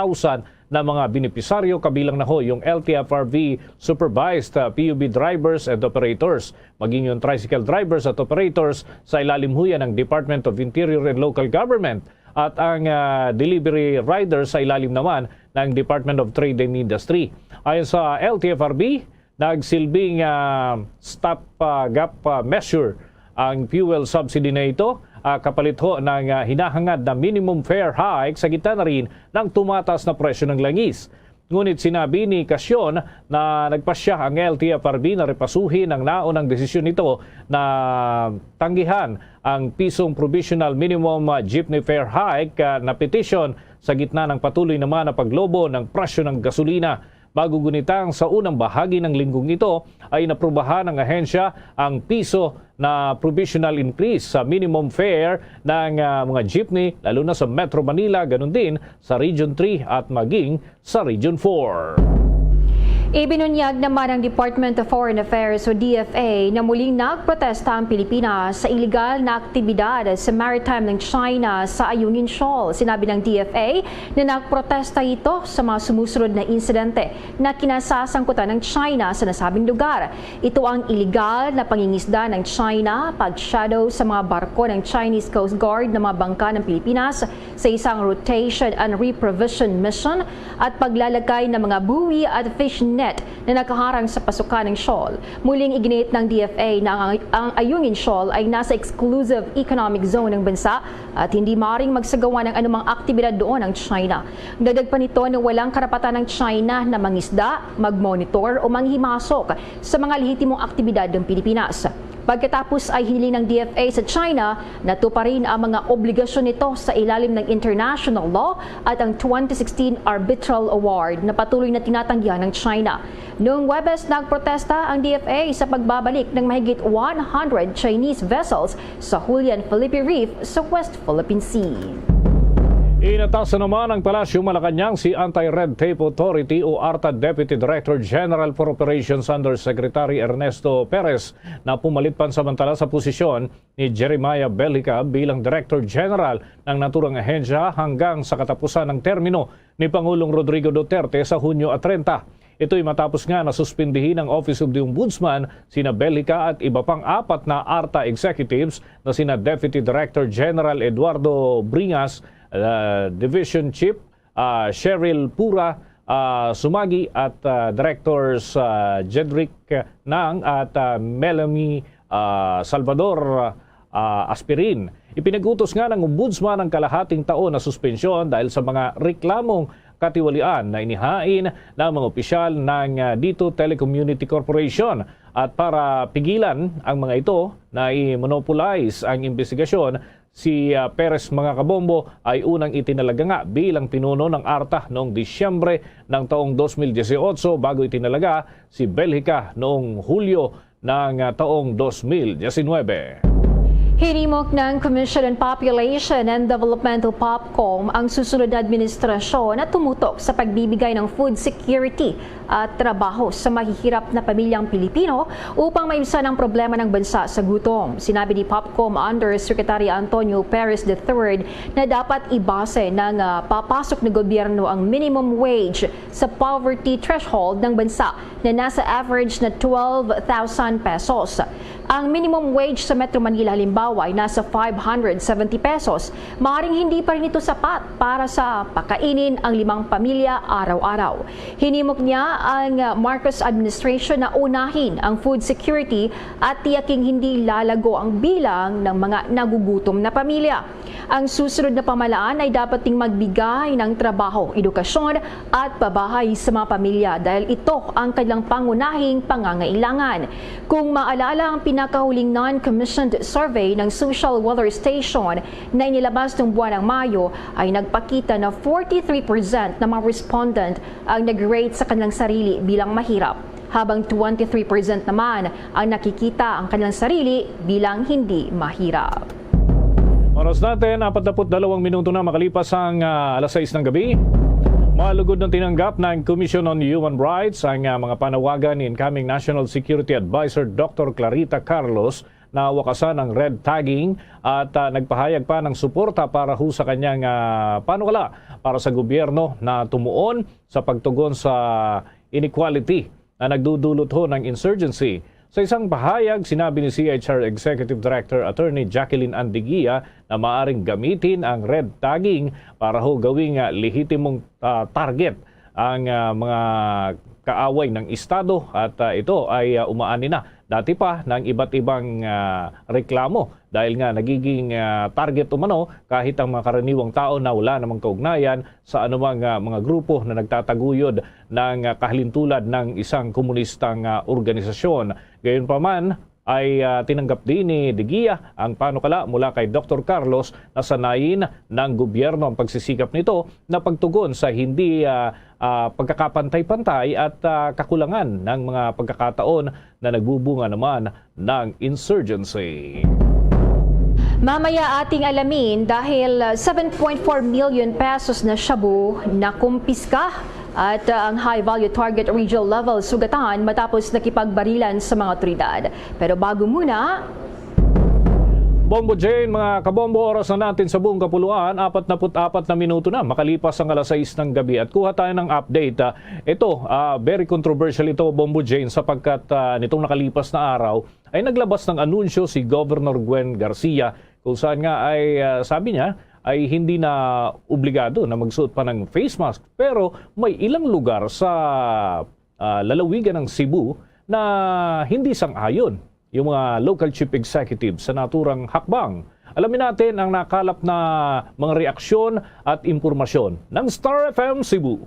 na mga benepisaryo, kabilang na ho yung LTFRB supervised PUB drivers and operators, maging yung tricycle drivers at operators sa ilalim ho yan ng Department of Interior and Local Government, at ang delivery riders sa ilalim naman ng Department of Trade and Industry. Ayon sa LTFRB, nagsilbing stopgap measure ang fuel subsidy na ito, kapalit ho ng hinahangad na minimum fare hike sa gitna na rin ng tumataas na presyo ng langis. Ngunit sinabi ni Casyon na nagpasya ang LTFRB na repasuhin ang naunang desisyon nito na tanggihan ang pisong provisional minimum jeepney fare hike na petition sa gitna ng patuloy naman na paglobo ng presyo ng gasolina. Bago gunitang sa unang bahagi ng linggong ito ay naprubahan ng ahensya ang piso na provisional increase sa minimum fare ng mga jeepney, lalo na sa Metro Manila, ganun din sa Region 3 at maging sa Region 4. Ibinunyag naman ng Department of Foreign Affairs o DFA na muling nagprotesta ang Pilipinas sa iligal na aktibidad sa maritime ng China sa Ayungin Shoal. Sinabi ng DFA na nagprotesta ito sa mga sumusunod na insidente na kinasasangkutan ng China sa nasabing lugar. Ito ang iligal na pangingisda ng China, pag-shadow sa mga barko ng Chinese Coast Guard na mga bangka ng Pilipinas sa isang rotation and reprovision mission, at paglalagay ng mga buoy at fish net na nakaharang sa pasukan ng shoal. Muling iginit ng DFA na ang Ayungin Shoal ay nasa exclusive economic zone ng bansa at hindi maaaring magsagawa ng anumang aktibidad doon ng China. Dagdag pa nito na walang karapatan ng China na mangisda, magmonitor o manghimasok sa mga lehitimong aktibidad ng Pilipinas. Pagkatapos ay hiniling ng DFA sa China na tuparin ang mga obligasyon nito sa ilalim ng international law at ang 2016 Arbitral Award na patuloy na tinatanggihan ng China. Noong Webes, nagprotesta ang DFA sa pagbabalik ng mahigit 100 Chinese vessels sa Julian Felipe Reef sa West Philippine Sea. Inatasan naman ng Palasyong Malacanang si Anti-Red Tape Authority o ARTA Deputy Director General for Operations Undersecretary Ernesto Perez na pumalit pansamantala sa posisyon ni Jeremiah Bellica bilang Director General ng naturang ahensya hanggang sa katapusan ng termino ni Pangulong Rodrigo Duterte sa Hunyo 30. Ito'y matapos nga na suspindihin ng Office of the Ombudsman sina Bellica at iba pang 4 na ARTA executives na sina Deputy Director General Eduardo Bringas, Division Chief Cheryl Pura Sumagi at Directors Jedrick Nang at Melanie Salvador Aspirin. Ipinagutos nga ng Ombudsman ang kalahating taon na suspensyon dahil sa mga reklamong katiwalian na inihain ng mga opisyal ng Dito Telecommunity Corporation, at para pigilan ang mga ito na i-monopolize ang investigasyon, si Perez mga kabombo ay unang itinalaga nga bilang pinuno ng ARTA noong Disyembre ng taong 2018 bago itinalaga si Bellica noong Hulyo ng taong 2019. Hinimok ng Commission on Population and Developmental POPCOM ang susunod na administrasyon na tumutok sa pagbibigay ng food security at trabaho sa mahihirap na pamilyang Pilipino upang maibsan ang problema ng bansa sa gutom. Sinabi ni POPCOM Undersecretary Antonio Perez III na dapat ibase ng papasok na gobyerno ang minimum wage sa poverty threshold ng bansa na nasa average na 12,000 pesos. Ang minimum wage sa Metro Manila halimbawa ay nasa 570 pesos. Maaaring hindi pa rin ito sapat para sa pakainin ang 5 pamilya araw-araw. Hinimok niya ang Marcos administration na unahin ang food security at tiyaking hindi lalago ang bilang ng mga nagugutom na pamilya. Ang susunod na pamahalaan ay dapat ding magbigay ng trabaho, edukasyon at pabahay sa mga pamilya dahil ito ang kanilang pangunahing pangangailangan. Kung maalala, ang pinakahuling non-commissioned survey ng Social Weather Station na inilabas noong buwan ng Mayo ay nagpakita na 43% ng mga respondent ang nag-rate sa kanilang sarili bilang mahirap, habang 23% naman ang nakikita ang kanilang sarili bilang hindi mahirap. Oras natin, 42 minuto na makalipas ang alas 6 ng gabi. Malugod ng tinanggap ng Commission on Human Rights ang mga panawagan ni incoming National Security Advisor Dr. Clarita Carlos na wakasan ang red tagging at nagpahayag pa ng suporta para sa kanyang panukala para sa gobyerno na tumuon sa pagtugon sa inequality na nagdudulot ng insurgency. Sa isang pahayag, sinabi ni CHR Executive Director Attorney Jacqueline Andigia na maaring gamitin ang red tagging para gawing lehitimong target ang mga kaaway ng Estado at ito ay umaani na dati pa ng iba't ibang reklamo dahil nga nagiging target umano kahit ang mga karaniwang tao na wala namang kaugnayan sa anumang mga grupo na nagtataguyod ng kahalintulad ng isang komunistang organisasyon. Gayunpaman ay tinanggap din ni Digia ang panukala mula kay Dr. Carlos na sanayin ng gobyerno ang pagsisikap nito na pagtugon sa hindi pagkakapantay-pantay at kakulangan ng mga pagkakataon na nagbubunga naman ng insurgency. Mamaya ating alamin dahil 7.4 million pesos na shabu na kumpiska at ang high-value target regional level sugatan matapos nakipagbarilan sa mga otoridad. Pero bago muna, Bombo Jane, mga kabombo, oras na natin sa buong kapuluan, 44 na minuto na makalipas ang alas 6 ng gabi at kuha tayo ng update. Ito, very controversial ito, Bombo Jane, sapagkat nitong nakalipas na araw ay naglabas ng anunsyo si Governor Gwen Garcia kung saan nga ay sabi niya ay hindi na obligado na magsuot pa ng face mask. Pero may ilang lugar sa lalawigan ng Cebu na hindi sang-ayon yung mga local chief executive sa naturang hakbang. Alamin natin ang nakalap na mga reaksyon at impormasyon ng Star FM Cebu.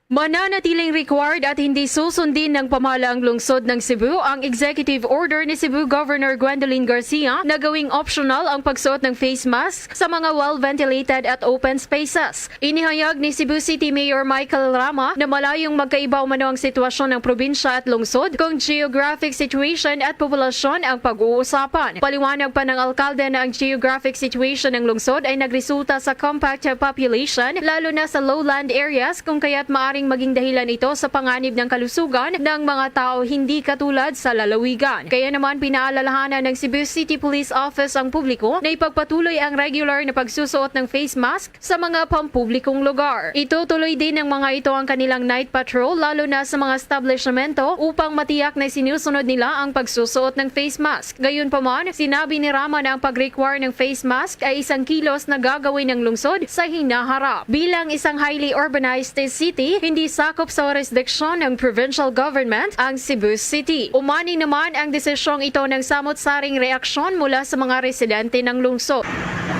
Mananatiling required at hindi susundin ng pamahalaang lungsod ng Cebu ang executive order ni Cebu Governor Gwendolyn Garcia na gawing optional ang pagsuot ng face mask sa mga well-ventilated at open spaces. Inihayag ni Cebu City Mayor Michael Rama na malayong magkaiba umano ang sitwasyon ng probinsya at lungsod kung geographic situation at populasyon ang pag-uusapan. Paliwanag pa ng alkalde na ang geographic situation ng lungsod ay nagresulta sa compact population lalo na sa lowland areas kung kaya't maaari maging dahilan ito sa panganib ng kalusugan ng mga tao hindi katulad sa lalawigan. Kaya naman pinaalalahanan ng Cebu City Police Office ang publiko na ipagpatuloy ang regular na pagsusuot ng face mask sa mga pampublikong lugar. Itutuloy din ng mga ito ang kanilang night patrol lalo na sa mga establishmento upang matiyak na sinusunod nila ang pagsusuot ng face mask. Gayunpaman, sinabi ni Rama na ang pag-require ng face mask ay isang kilos na gagawin ng lungsod sa hinaharap. Bilang isang highly urbanized city, hindi sakop sa jurisdiction ng provincial government ang Cebu City. Umani naman ang desisyong ito ng samot-saring reaksyon mula sa mga residente ng lungsod.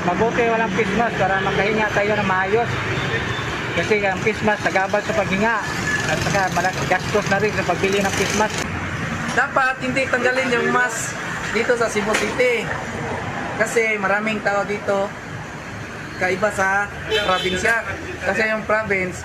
Mabuti walang face mask para makahinga tayo na maayos. Kasi ang face mask sagabal sa paghinga at saka gastos na rin sa pagbili ng face mask. Dapat hindi tanggalin yung mask dito sa Cebu City. Kasi maraming tao dito kaiba sa probinsya. Kasi yung province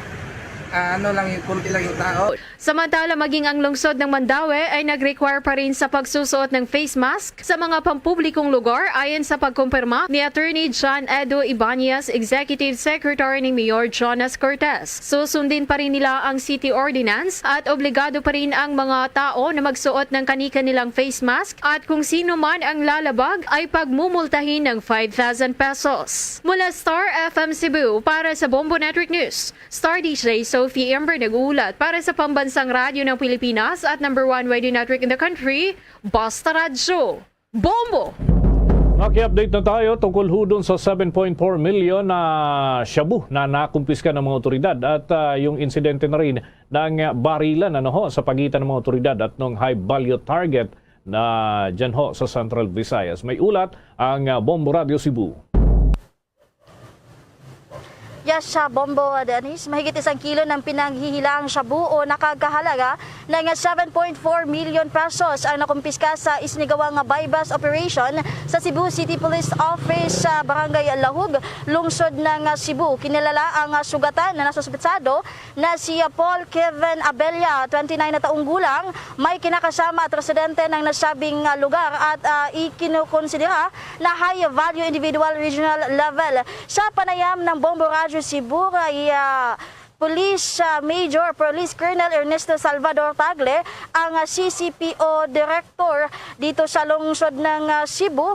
kunti lang yung tao. Samantala, maging ang lungsod ng Mandaue ay nag-require pa rin sa pagsusuot ng face mask sa mga pampublikong lugar ayon sa pagkumpirma ni Attorney John Edo Ibanez, Executive Secretary ni Mayor Jonas Cortez. Susundin pa rin nila ang city ordinance at obligado pa rin ang mga tao na magsuot ng kani-kanilang face mask at kung sino man ang lalabag ay pagmumultahin ng 5,000 pesos. Mula Star FM Cebu para sa Bombo Network News, Star DJ Sophie Ember nag-uulat para sa pambansang radyo ng Pilipinas at #1 radio network in the country, Basta Radyo. Bombo! Naki-update na tayo tungkol hudon sa 7.4 million na shabu na nakumpiska ng mga otoridad at yung insidente na rin ng barilan sa pagitan ng mga otoridad at ng high-value target na dyan sa Central Visayas. May ulat ang Bombo Radio Cebu. yes, Bombo Dennis, mahigit 1 kilo ng pinanghihilaang shabu o nakagahalaga ng 7.4 million pesos ang nakumpiska sa isinigawang bypass operation sa Cebu City Police Office sa Barangay Lahug, lungsod ng Cebu. Kinilala ang sugatan na nasuspetsado na si Paul Kevin Abella, 29 na taong gulang, may kinakasama at residente ng nasabing lugar at ikinukonsidera na high value individual regional level. Sa panayam ng Bombo Radyo Cebu ay Police Major Police Colonel Ernesto Salvador Tagle, ang CCPO Director dito sa lungsod ng Cebu,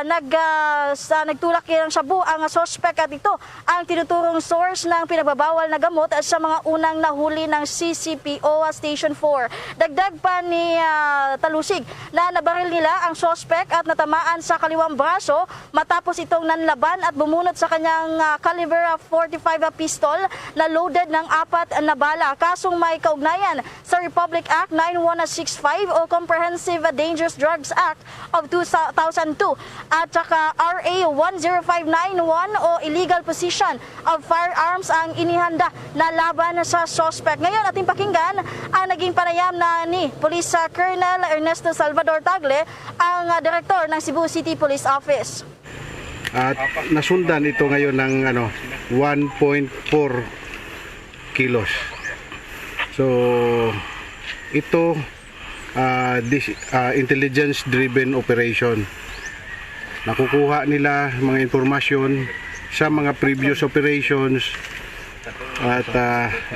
nagtulak ng shabu ang suspect at ito ang tinuturong source ng pinagbabawal na gamot sa mga unang nahuli ng CCPO Station 4. Dagdag pa ni Talusig na nabaril nila ang suspect at natamaan sa kaliwang braso matapos itong nanlaban at bumunot sa kanyang caliber 45 pistol na loaded ng 4 na bala. Kasong may kaugnayan sa Republic Act 9165 o Comprehensive Dangerous Drugs Act of 2002 at saka RA 10591 o Illegal Possession of Firearms ang inihanda na laban sa suspect. Ngayon ating pakinggan ang naging panayam na ni Police Colonel Ernesto Salvador Tagle, ang Direktor ng Cebu City Police Office. At nasundan ito ngayon ng 1.4 kilos. So ito intelligence driven operation. Nakukuha nila mga informasyon sa mga previous operations at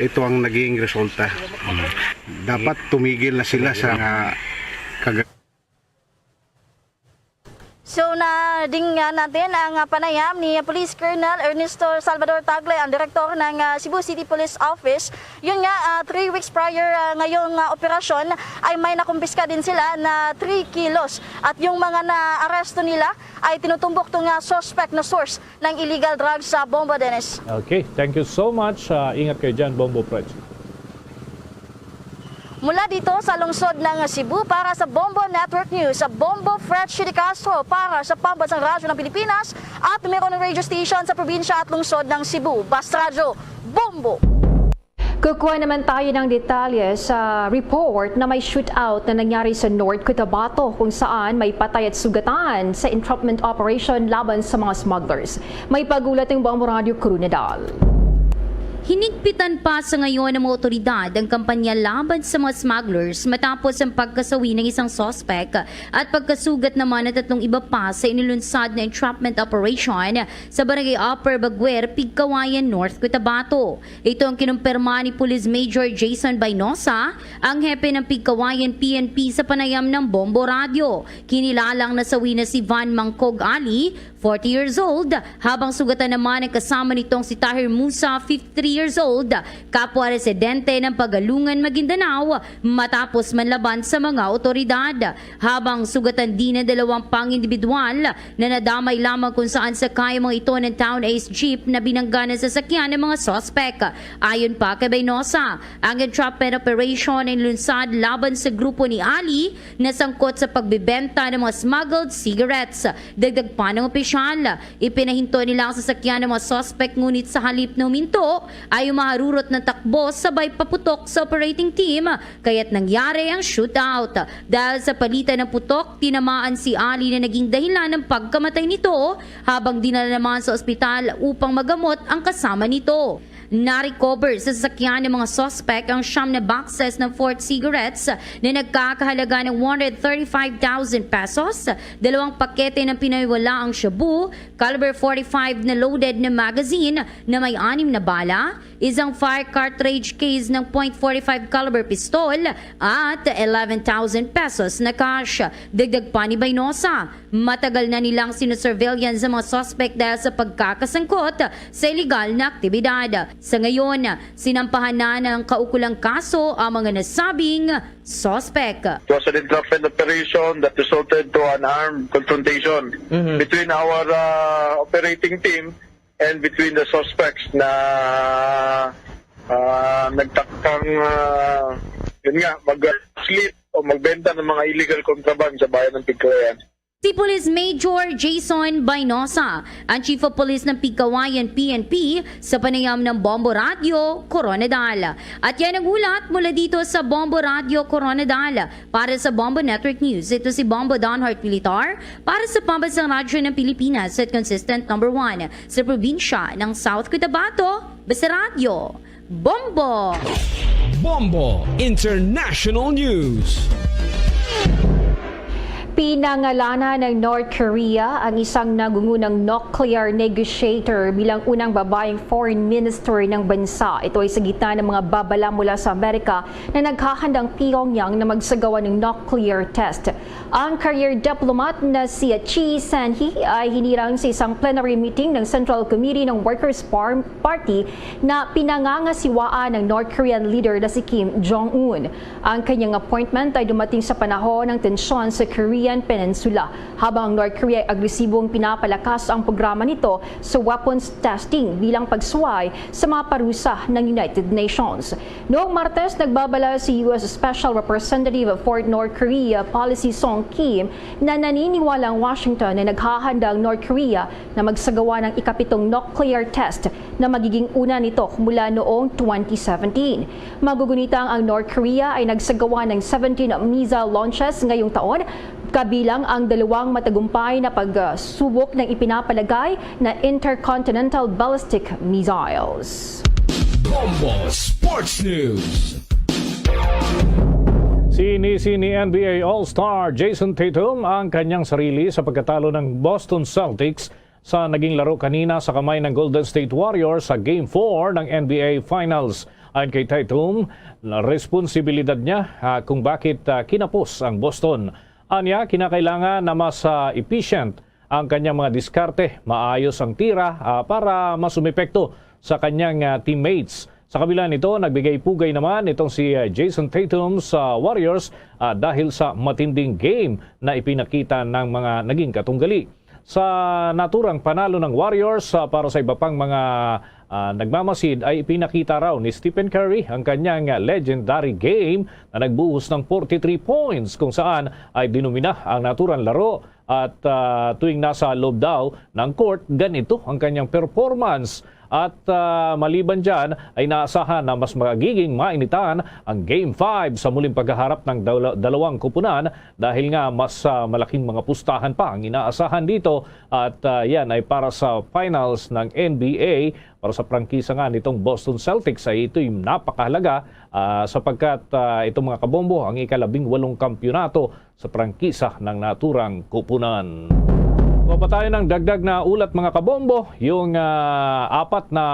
ito ang naging resulta. Dapat tumigil na sila sa So nadinggan natin ang panayam ni Police Colonel Ernesto Salvador Tagle, ang direktor ng Cebu City Police Office. Yun nga, 3 weeks prior ngayong operasyon ay may nakumpiska din sila na 3 kilos. At yung mga na-aresto nila ay tinutumbok itong suspect na source ng illegal drugs sa Bombo, Dennis. Okay, thank you so much. Ingat kayo dyan, Bombo Fred. Mula dito sa lungsod ng Cebu para sa Bombo Network News, sa Bombo Fred de Castro para sa Pambansang Radyo ng Pilipinas at meron ng radio station sa probinsya at lungsod ng Cebu. Basta Radyo, Bombo! Kukuha naman tayo ng detalye sa report na may shootout na nangyari sa North Cotabato kung saan may patay at sugatan sa entrapment operation laban sa mga smugglers. May pagulat ng Bombo Radio Crew Nadal. Hinigpitan pa sa ngayon ng mga otoridad ang kampanya laban sa mga smugglers matapos ang pagkasawi ng isang suspect at pagkasugat naman ng 3 iba pa sa inilunsad na entrapment operation sa Barangay Upper Baguer, Pigkawayan, North Cotabato. Ito ang kinumpirma ni Police Major Jason Bainosa, ang hepe ng Pigkawayan PNP sa panayam ng Bombo Radio. Kinilalang nasawi na si Van Mangkog Ali, 40 years old, habang sugatan naman ang kasama nitong si Tahir Musa, 53 years old, kapwa residente ng Pagalungan, Maguindanao, matapos manlaban sa mga otoridad. Habang sugatan din ng 2 pang individual na nadamay lamang kung saan sakay mga ito ng Town Ace Jeep na binangga ng sasakyan ng mga suspect. Ayon pa kay Bainosa, ang entrapment operation ay lunsad laban sa grupo ni Ali na sangkot sa pagbibenta ng mga smuggled cigarettes. Dagdag pa ng opisyal, ipinahinto nila ang sasakyan ng mga suspect, ngunit sa halip na huminto ay umaharurot ng takbo sabay paputok sa operating team, kaya't nangyari ang shootout. Dahil sa palitan ng putok, tinamaan si Ali na naging dahilan ng pagkamatay nito, habang dinala naman sa ospital upang magamot ang kasama nito. Na-recover sa sasakyan ng mga suspect ang 9 na boxes ng 4 cigarettes na nagkakahalaga ng 135,000 pesos, 2 pakete ng pinaiwala ang shabu, caliber 45 na loaded na magazine na may 6 na bala, isang fire cartridge case ng .45 caliber pistol at 11,000 pesos na cash. Dagdag pa ni Bainosa, matagal na nilang sinusurveillance sa mga suspect dahil sa pagkakasangkot sa illegal na aktibidad. Sa ngayon, sinampahan na ng kaukulang kaso ang mga nasabing suspect. It was an entrapment operation that resulted to an armed confrontation between our operating team and between the suspects na nagtakang yun nga, mag-slip o magbenta ng mga illegal contraband sa bayan ng Pigkawayan. Si Police Major Jason Bainosa, ang Chief of Police ng Pigcawayan PNP sa panayam ng Bombo Radio Coronadal. At yan ang ulat mula dito sa Bombo Radio Coronadal. Para sa Bombo Network News, ito si Bombo Donhart Militar para sa Pambansang Radyo ng Pilipinas at consistent number 1 sa probinsya ng South Cotabato, Basta Radio. Bombo! Bombo International News. Pinangalanan ng North Korea ang isang nangungunang nuclear negotiator bilang unang babaeng foreign minister ng bansa. Ito ay sa gitna ng mga babala mula sa Amerika na naghahandang Pyongyang na magsagawa ng nuclear test. Ang career diplomat na si Chi San-hee ay hinirang sa isang plenary meeting ng Central Committee ng Workers' Party na pinangangasiwaan ng North Korean leader na si Kim Jong-un. Ang kanyang appointment ay dumating sa panahon ng tensyon sa Korean Peninsula, habang ang North Korea ay agresibong pinapalakas ang programa nito sa weapons testing bilang pagsuway sa mga parusa ng United Nations. Noong Martes, nagbabala si U.S. Special Representative for North Korea Policy Song Kim na naniniwala ang Washington na naghahanda ang North Korea na magsagawa ng ikapitong nuclear test na magiging una nito mula noong 2017. Magugunitang ang North Korea ay nagsagawa ng 17 missile launches ngayong taon, kabilang ang dalawang matagumpay na pagsubok ng ipinapalagay na intercontinental ballistic missiles. Bombo Sports News. Sini NBA All-Star Jason Tatum ang kanyang sarili sa pagkatalo ng Boston Celtics sa naging laro kanina sa kamay ng Golden State Warriors sa Game 4 ng NBA Finals. Ayon kay Tatum, responsibilidad niya kung bakit kinapos ang Boston. Anya, kinakailangan na mas efficient ang kanyang mga diskarte, maayos ang tira para mas umepekto sa kanyang teammates. Sa kabila nito, nagbigay-pugay naman itong si Jason Tatum sa Warriors dahil sa matinding game na ipinakita ng mga naging katunggali. Sa naturang panalo ng Warriors para sa iba pang mga nagmamasid ay ipinakita raw ni Stephen Curry ang kanyang legendary game na nagbuhos ng 43 points kung saan ay dinumina ang naturang laro at tuwing nasa loob daw ng court, ganito ang kanyang performance. At maliban dyan ay naasahan na mas magiging mainitan ang Game 5 sa muling paghaharap ng dalawang kupunan dahil nga mas malaking mga pustahan pa ang inaasahan dito at yan ay para sa finals ng NBA para sa prangkisa nga nitong Boston Celtics ay ito'y napakahalaga sapagkat itong mga kabombo ang ika-18 kampyonato sa prangkisa ng naturang kupunan. Papatayo ng dagdag na ulat mga kabombo, yung apat na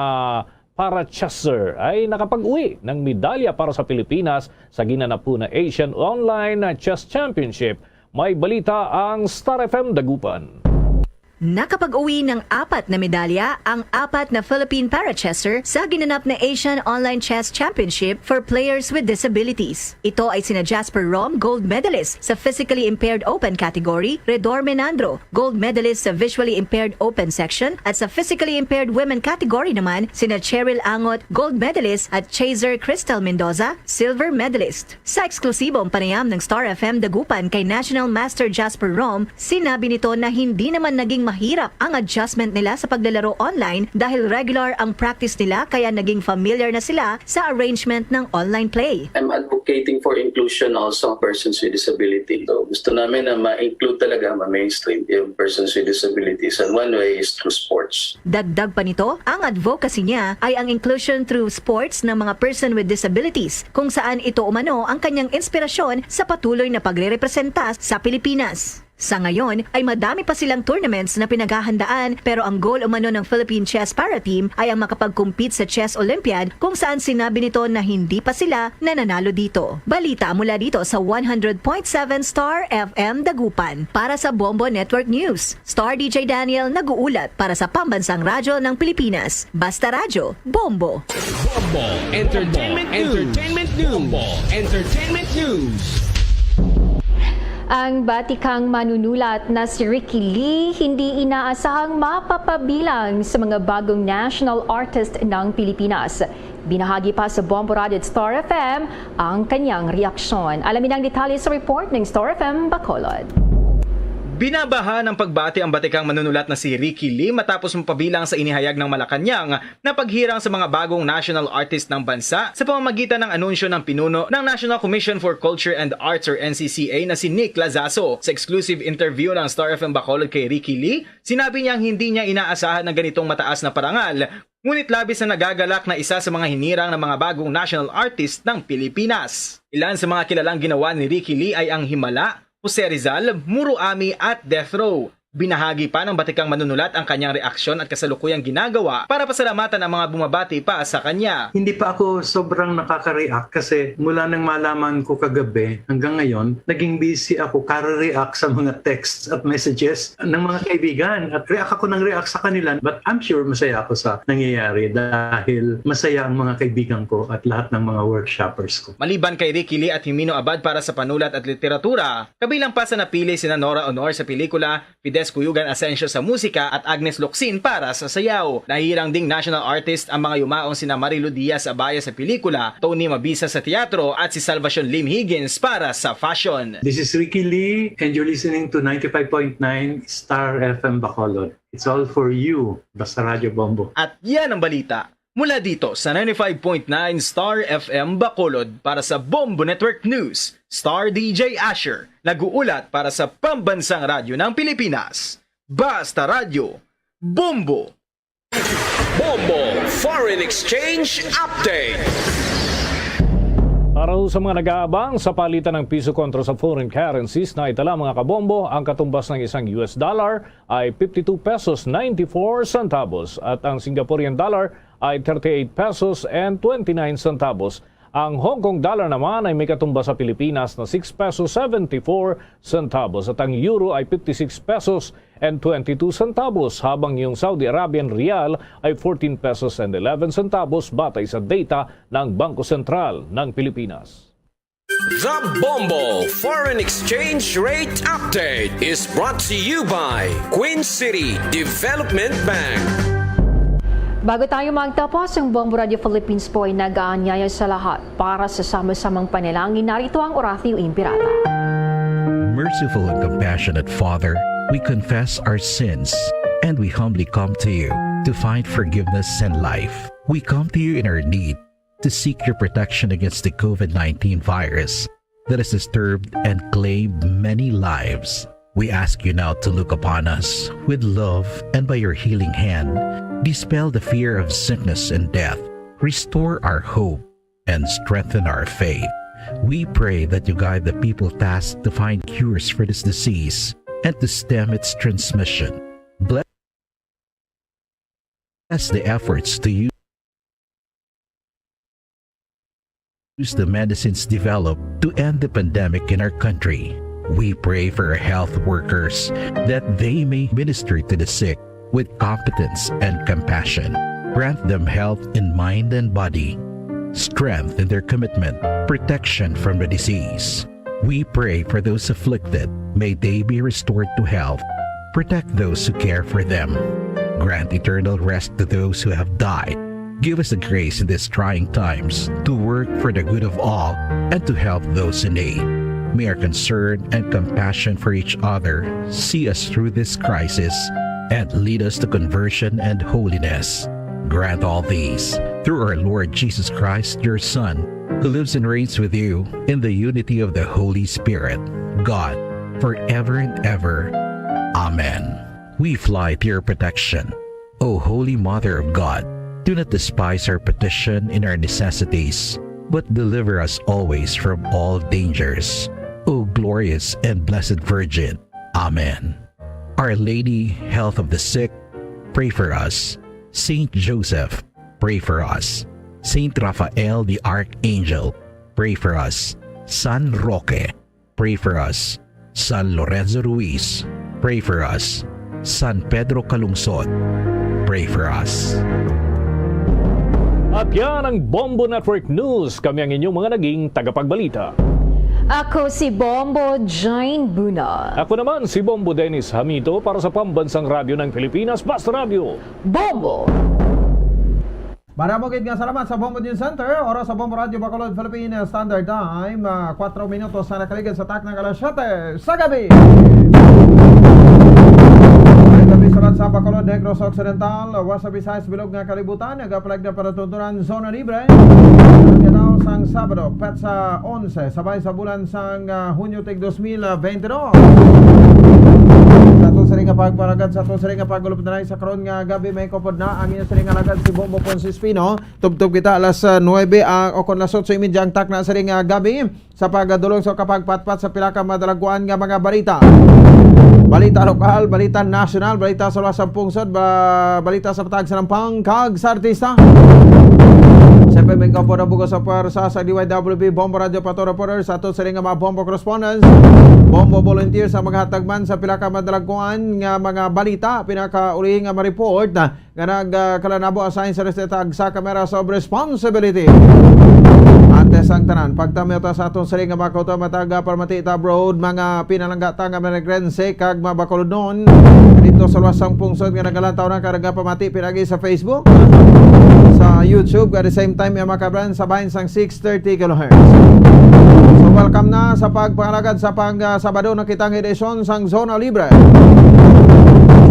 para-chesser ay nakapag-uwi ng medalya para sa Pilipinas sa ginanap po na Asian Online Chess Championship. May balita ang Star FM Dagupan. Nakapag-uwi ng 4 na medalya ang 4 na Philippine para-chesser sa ginanap na Asian Online Chess Championship for Players with Disabilities. Ito ay sina Jasper Rom, gold medalist sa Physically Impaired Open category, Redor Menandro, gold medalist sa Visually Impaired Open section, at sa Physically Impaired Women category naman, sina Cheryl Angot, gold medalist, at Chaser Crystal Mendoza, silver medalist. Sa eksklusibong panayam ng Star FM Dagupan kay National Master Jasper Rom, sinabi nito na hindi naman naging mahirap ang adjustment nila sa paglalaro online dahil regular ang practice nila kaya naging familiar na sila sa arrangement ng online play. I'm advocating for inclusion also of persons with disability. So gusto namin na ma-include talaga, ma-mainstream yung persons with disabilities, and one way is through sports. Dagdag pa nito, ang advocacy niya ay ang inclusion through sports ng mga person with disabilities kung saan ito umano ang kanyang inspirasyon sa patuloy na pagre-representa sa Pilipinas. Sa ngayon ay madami pa silang tournaments na pinaghahandaan pero ang goal umano ng Philippine Chess Para Team ay ang makapag-compete sa Chess Olympiad kung saan sinabi nito na hindi pa sila nananalo dito. Balita mula dito sa 100.7 Star FM Dagupan. Para sa Bombo Network News, Star DJ Daniel nag-uulat para sa Pambansang Radyo ng Pilipinas. Basta Radyo, Bombo. Bombo Entertainment News. Bombo Entertainment News. Ang batikang manunulat na si Ricky Lee hindi inaasahang mapapabilang sa mga bagong national artist ng Pilipinas. Binahagi pa sa Bombo Radio at Star FM ang kanyang reaksyon. Alamin ang detalye sa report ng Star FM Bacolod. Binabaha ng pagbati ang batikang manunulat na si Ricky Lee matapos mapabilang sa inihayag ng Malacanang na paghirang sa mga bagong national artist ng bansa sa pamamagitan ng anunsyo ng pinuno ng National Commission for Culture and Arts or NCCA na si Nick Lazaso. Sa exclusive interview ng Star FM Bacolod kay Ricky Lee, sinabi niyang hindi niya inaasahan ng ganitong mataas na parangal, ngunit labis na nagagalak na isa sa mga hinirang ng mga bagong national artist ng Pilipinas. Ilan sa mga kilalang ginawa ni Ricky Lee ay ang Himala, Jose Rizal, Muro Ami at Death Row. Binahagi pa ng batikang manunulat ang kanyang reaksyon at kasalukuyang ginagawa para pasalamatan ang mga bumabati pa sa kanya. Hindi pa ako sobrang nakaka-react kasi mula nang malaman ko kagabi hanggang ngayon, naging busy ako kare-react sa mga texts at messages ng mga kaibigan at react ako ng react sa kanila. But I'm sure masaya ako sa nangyayari dahil masaya ang mga kaibigan ko at lahat ng mga workshoppers ko. Maliban kay Ricky Lee at Jimino Abad para sa panulat at literatura, kabilang pa sa napili sina Nora Honor sa pelikula, Fides Cuyugan Asensio sa musika at Agnes Locsin para sa sayaw. Nahirang ding national artist ang mga yumaong sina Marilu Diaz Abaya sa pelikula, Tony Mabisa sa teatro at si Salvacion Lim Higgins para sa fashion. This is Ricky Lee and you're listening to 95.9 Star FM Bacolod. It's all for you, Basta Radio Bombo. At yan ang balita mula dito sa 95.9 Star FM Bacolod para sa Bombo Network News. Star DJ Asher, nag-uulat para sa Pambansang Radyo ng Pilipinas. Basta Radio, Bombo! Bombo Foreign Exchange Update. Para sa mga nag-aabang sa palitan ng piso kontra sa foreign currencies na itala mga kabombo, ang katumbas ng isang US dollar ay 52 pesos 94 centavos at ang Singaporean dollar ay 38 pesos and 29 centavos. Ang Hong Kong dollar naman ay may katumbas sa Pilipinas na 6 pesos 74 centavos at ang euro ay 56 pesos and 22 centavos habang yung Saudi Arabian Rial ay 14 pesos and 11 centavos batay sa data ng Bangko Sentral ng Pilipinas. The Bombo Foreign Exchange Rate Update is brought to you by Queen City Development Bank. Bago tayo magtapos, ang Bombo Radio Philippines po ay nag-aanyaya sa lahat para sa sama-samang panalangin. Narito ang Oratio Impirata. Merciful and compassionate Father, we confess our sins and we humbly come to you to find forgiveness and life. We come to you in our need to seek your protection against the COVID-19 virus that has disturbed and claimed many lives. We ask you now to look upon us with love and by your healing hand, dispel the fear of sickness and death, restore our hope, and strengthen our faith. We pray that you guide the people tasked to find cures for this disease and to stem its transmission. Bless the efforts to use the medicines developed to end the pandemic in our country. We pray for our health workers that they may minister to the sick with competence and compassion. Grant them health in mind and body, strength in their commitment, protection from the disease. We pray for those afflicted. May they be restored to health. Protect those who care for them. Grant eternal rest to those who have died. Give us the grace in these trying times to work for the good of all and to help those in need. May our concern and compassion for each other see us through this crisis and lead us to conversion and holiness. Grant all these through our Lord Jesus Christ, your Son, who lives and reigns with you in the unity of the Holy Spirit, God, forever and ever. Amen. We fly to your protection, O Holy Mother of God. Do not despise our petition in our necessities, but deliver us always from all dangers. O glorious and blessed Virgin. Amen. Our Lady, health of the sick, pray for us. Saint Joseph, pray for us. Saint Raphael the Archangel, pray for us. San Roque, pray for us. San Lorenzo Ruiz, pray for us. San Pedro Calungsod, pray for us. At yan ang Bombo Network News. Kami ang inyong mga naging tagapagbalita. Ako si Bombo Jane Buna. Ako naman si Bombo Dennis Hamito para sa Pambansang Radyo ng Pilipinas, Basta Radio. Bombo! Maramugid nga salamat sa Bombo News Center. Oras sa Bombo Radio Bacolod, Philippine Standard Time. 4 minutos na nakaligan sa tak ng alas 7 sa gabi. Ay gabi sa Bacolod, Negros Occidental, Wasa Visayas, Bilog nga kalibutan. Nagapalag na panatuntunan Zona Libre. Ang sang Sabado, petsa 11, sabay sa bulan sang Hunyo tig 2022. Sa to sa ring pagparagad sa to sa ring pagulup na sa karon nga gabi may kopod na ang sa ring alagad si Bombo Ponsispino. Tubtub kita alas 9 ang okon lasot sa imidya ang tak na sa ring gabi sa pagdulong sa kapagpatpat sa pila ka madalaguan nga mga balita. Balita lokal, balita national, balita sa lasang pungsod, balita sa patag sa nampang kag sa artista. Siyempre may kapo na buko sa parsa sa DYWB Bombo Radio Pato Reporters sa ato sa ring mga Bombo Correspondents, Bombo Volunteers sa maghatagman sa pila ka madalaguan nga mga balita, pinakauli nga ma-report nga nagkalanabo assign sa restetag sa Cameras of Responsibility. Antes ang tanan, pagtamiyota sa atong saling nga makauto mataga parmatita abroad, mga pinalanggata nga managrense kag mabakolod noon dito sa luwasang pungsod nga nagalantaw na karaga pamati pinagi sa Facebook, sa YouTube, at the same time yung makabran sa bahin sang 630 kHz. So welcome na sa pagpangalagad sa Sabado na kitang edisyon sang Zona Libre.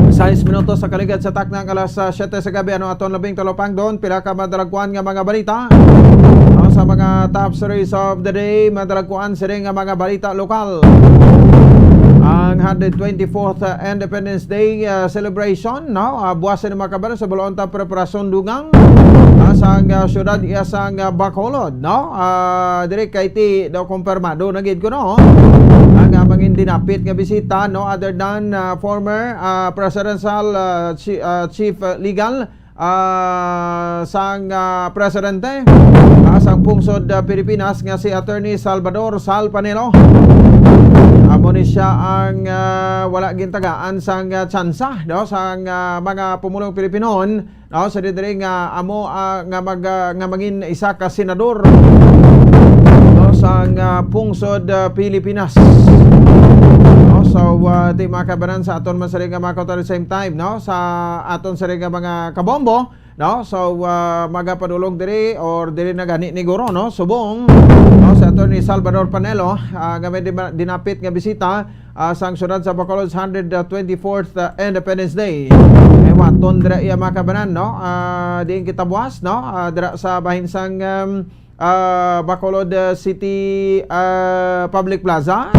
6 minutos sa kaligad sa tak ng alas 7 sa gabi. Ano aton labing talopang doon, pila ka madalagkuan nga mga balita. Sa mga top stories of the day, madalagkuan sa ring nga mga balita lokal. Ang 124th Independence Day celebration, no? Buwasan ng makabaran sa balonta preparasyon dugang sa syudad isang Bacolod, no? Dire kay ti daw kumpirmado na gid ko, no? Ang mangin dinapit nga bisita, no, other than former presidential chief legal sang presidente sang pungsod Pilipinas nga si Attorney Salvador Sal Panelo. Amo ni siya ang wala gintagaan sang tsansa, no, sang mga pumulong Pilipinon, no, sa didiri nga amo nga mangin isa ka senador, no, sang pungsod Pilipinas. No, so di makabanan sa aton man sa ring nga mga at the same time, no, sa aton sa ring nga mga kabombo, no, so magapadulong diri or diri na gani ni guro, no, subong, no, sa Attorney Salvador Panelo nga may dinapit nga bisita sang syudad sa Bacolod's 124th Independence Day. Waton dira iya makabanan, no, diin kita buwas, no, dira sa bahin sang Bacolod City Public Plaza,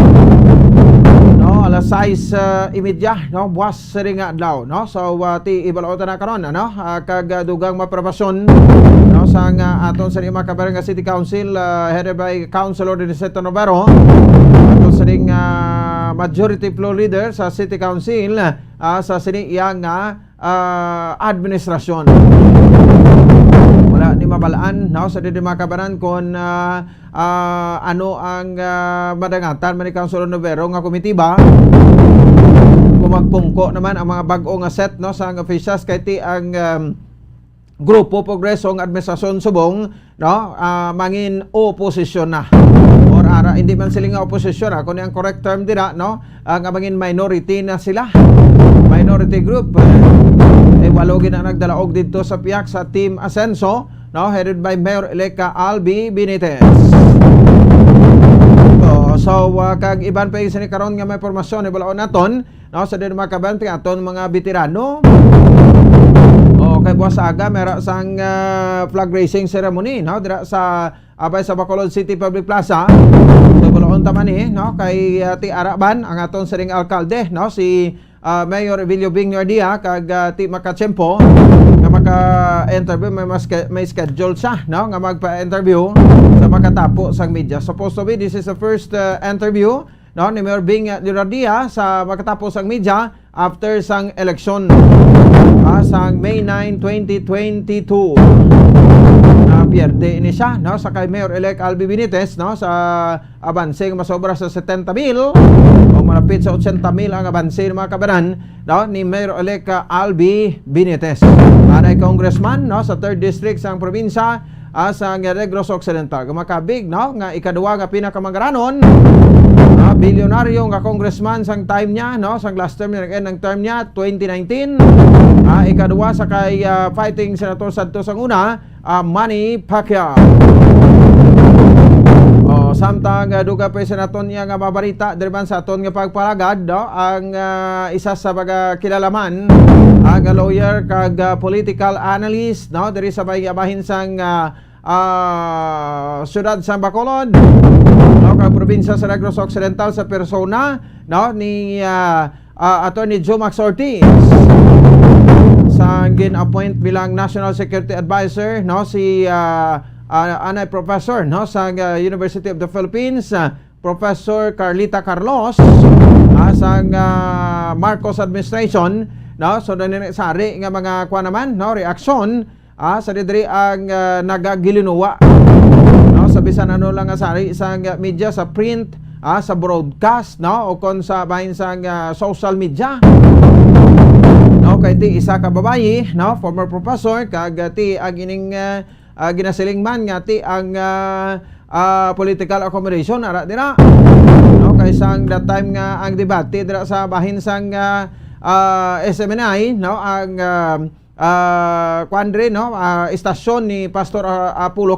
no, alas 6:30, no, buwas sa ring adlaw, no. So ti ibalota na karon, ano, kag dugang maprobasyon, no, sang aton sa makabarang nga City Council headed by Councilor Diniceto Novero, aton sa ring majority floor leader sa City Council sa siniyang administrasyon. Wala ni mabalaan, no, sa di makabaran kon ano ang madangatan man ni Councilor Novero nga komitiba kung magpungko naman ang mga bag-o nga set, no, sa officials kay ti ang Grupo Progreso ng Administrasyon Subong, no, mangin oposisyon na or ara hindi man sila nga oposisyon, kundi ang correct term dira, no, nga mangin minority na sila, minority group. Walo gid na nagdalaog dito sa piyak sa Team Asenso, no, headed by Mayor-elect Albi Benitez. So kag iban pa isa ni karon nga may impormasyon ni balaon naton, no, sa din makabanti aton mga veterano. Kay buwas aga mera sang flag raising ceremony, no, dira sa abay sa Bacolod City Public Plaza. So balaon ta man no, kay ti Araban ang aton sa ring alkalde, no, si Mayor Evilio Bingordia kag ti Makachempo nga maka-interview, may schedule siya, no, nga magpa-interview sa makatapo sang media. Supposed to be this is the first interview, no, ni Mayor Bingordia sa makatapo sang media after sang election sang May 9, 2022. Pierde ini siya, no, sa kay Mayor-elect Albi Benitez, no, sa abanseng masobra sa 70,000 o malapit sa 80,000 ang abanseng mga kabanan, no, ni Mayor-elect Albi Benitez. Anay congressman, no, sa 3rd district sang probinsya sa Negros Occidental. Gumakabig, no, nga ikaduwa nga pinakamangaranon, bilyonaryo nga congressman sang time niya, no, sang last term niya, nag-end ng term niya 2019. Ikaduwa sa kay fighting senator Santos ang una, Manny Pacquiao. Samtang duga pa sa naton nga mabarita diriban sa aton nga pagpalagad ang isa sa mga kilalaman ang lawyer kag political analyst diri sa bahin sang siyudad sa Bacolod kag probinsya sa Negros Occidental sa persona ni Attorney Jomax Ortiz sa gin-appoint bilang National Security Advisor si Anay Professor sa University of the Philippines, Professor Carlita Carlos sa Marcos Administration, so sari nga mga kuha naman reaksyon sa didiri ang nagagilinuwa sa bisan ano lang nga sari sa media, sa print, sa broadcast o kon sa bahin sa social media. Kay ti isa ka babayi former professor kag ti ang ining ginasiling man nga ti ang political accommodation ara dira kay sang that time nga ang debate dira sa bahin sang SMNI ang kuandre istasyon ni Pastor Apollo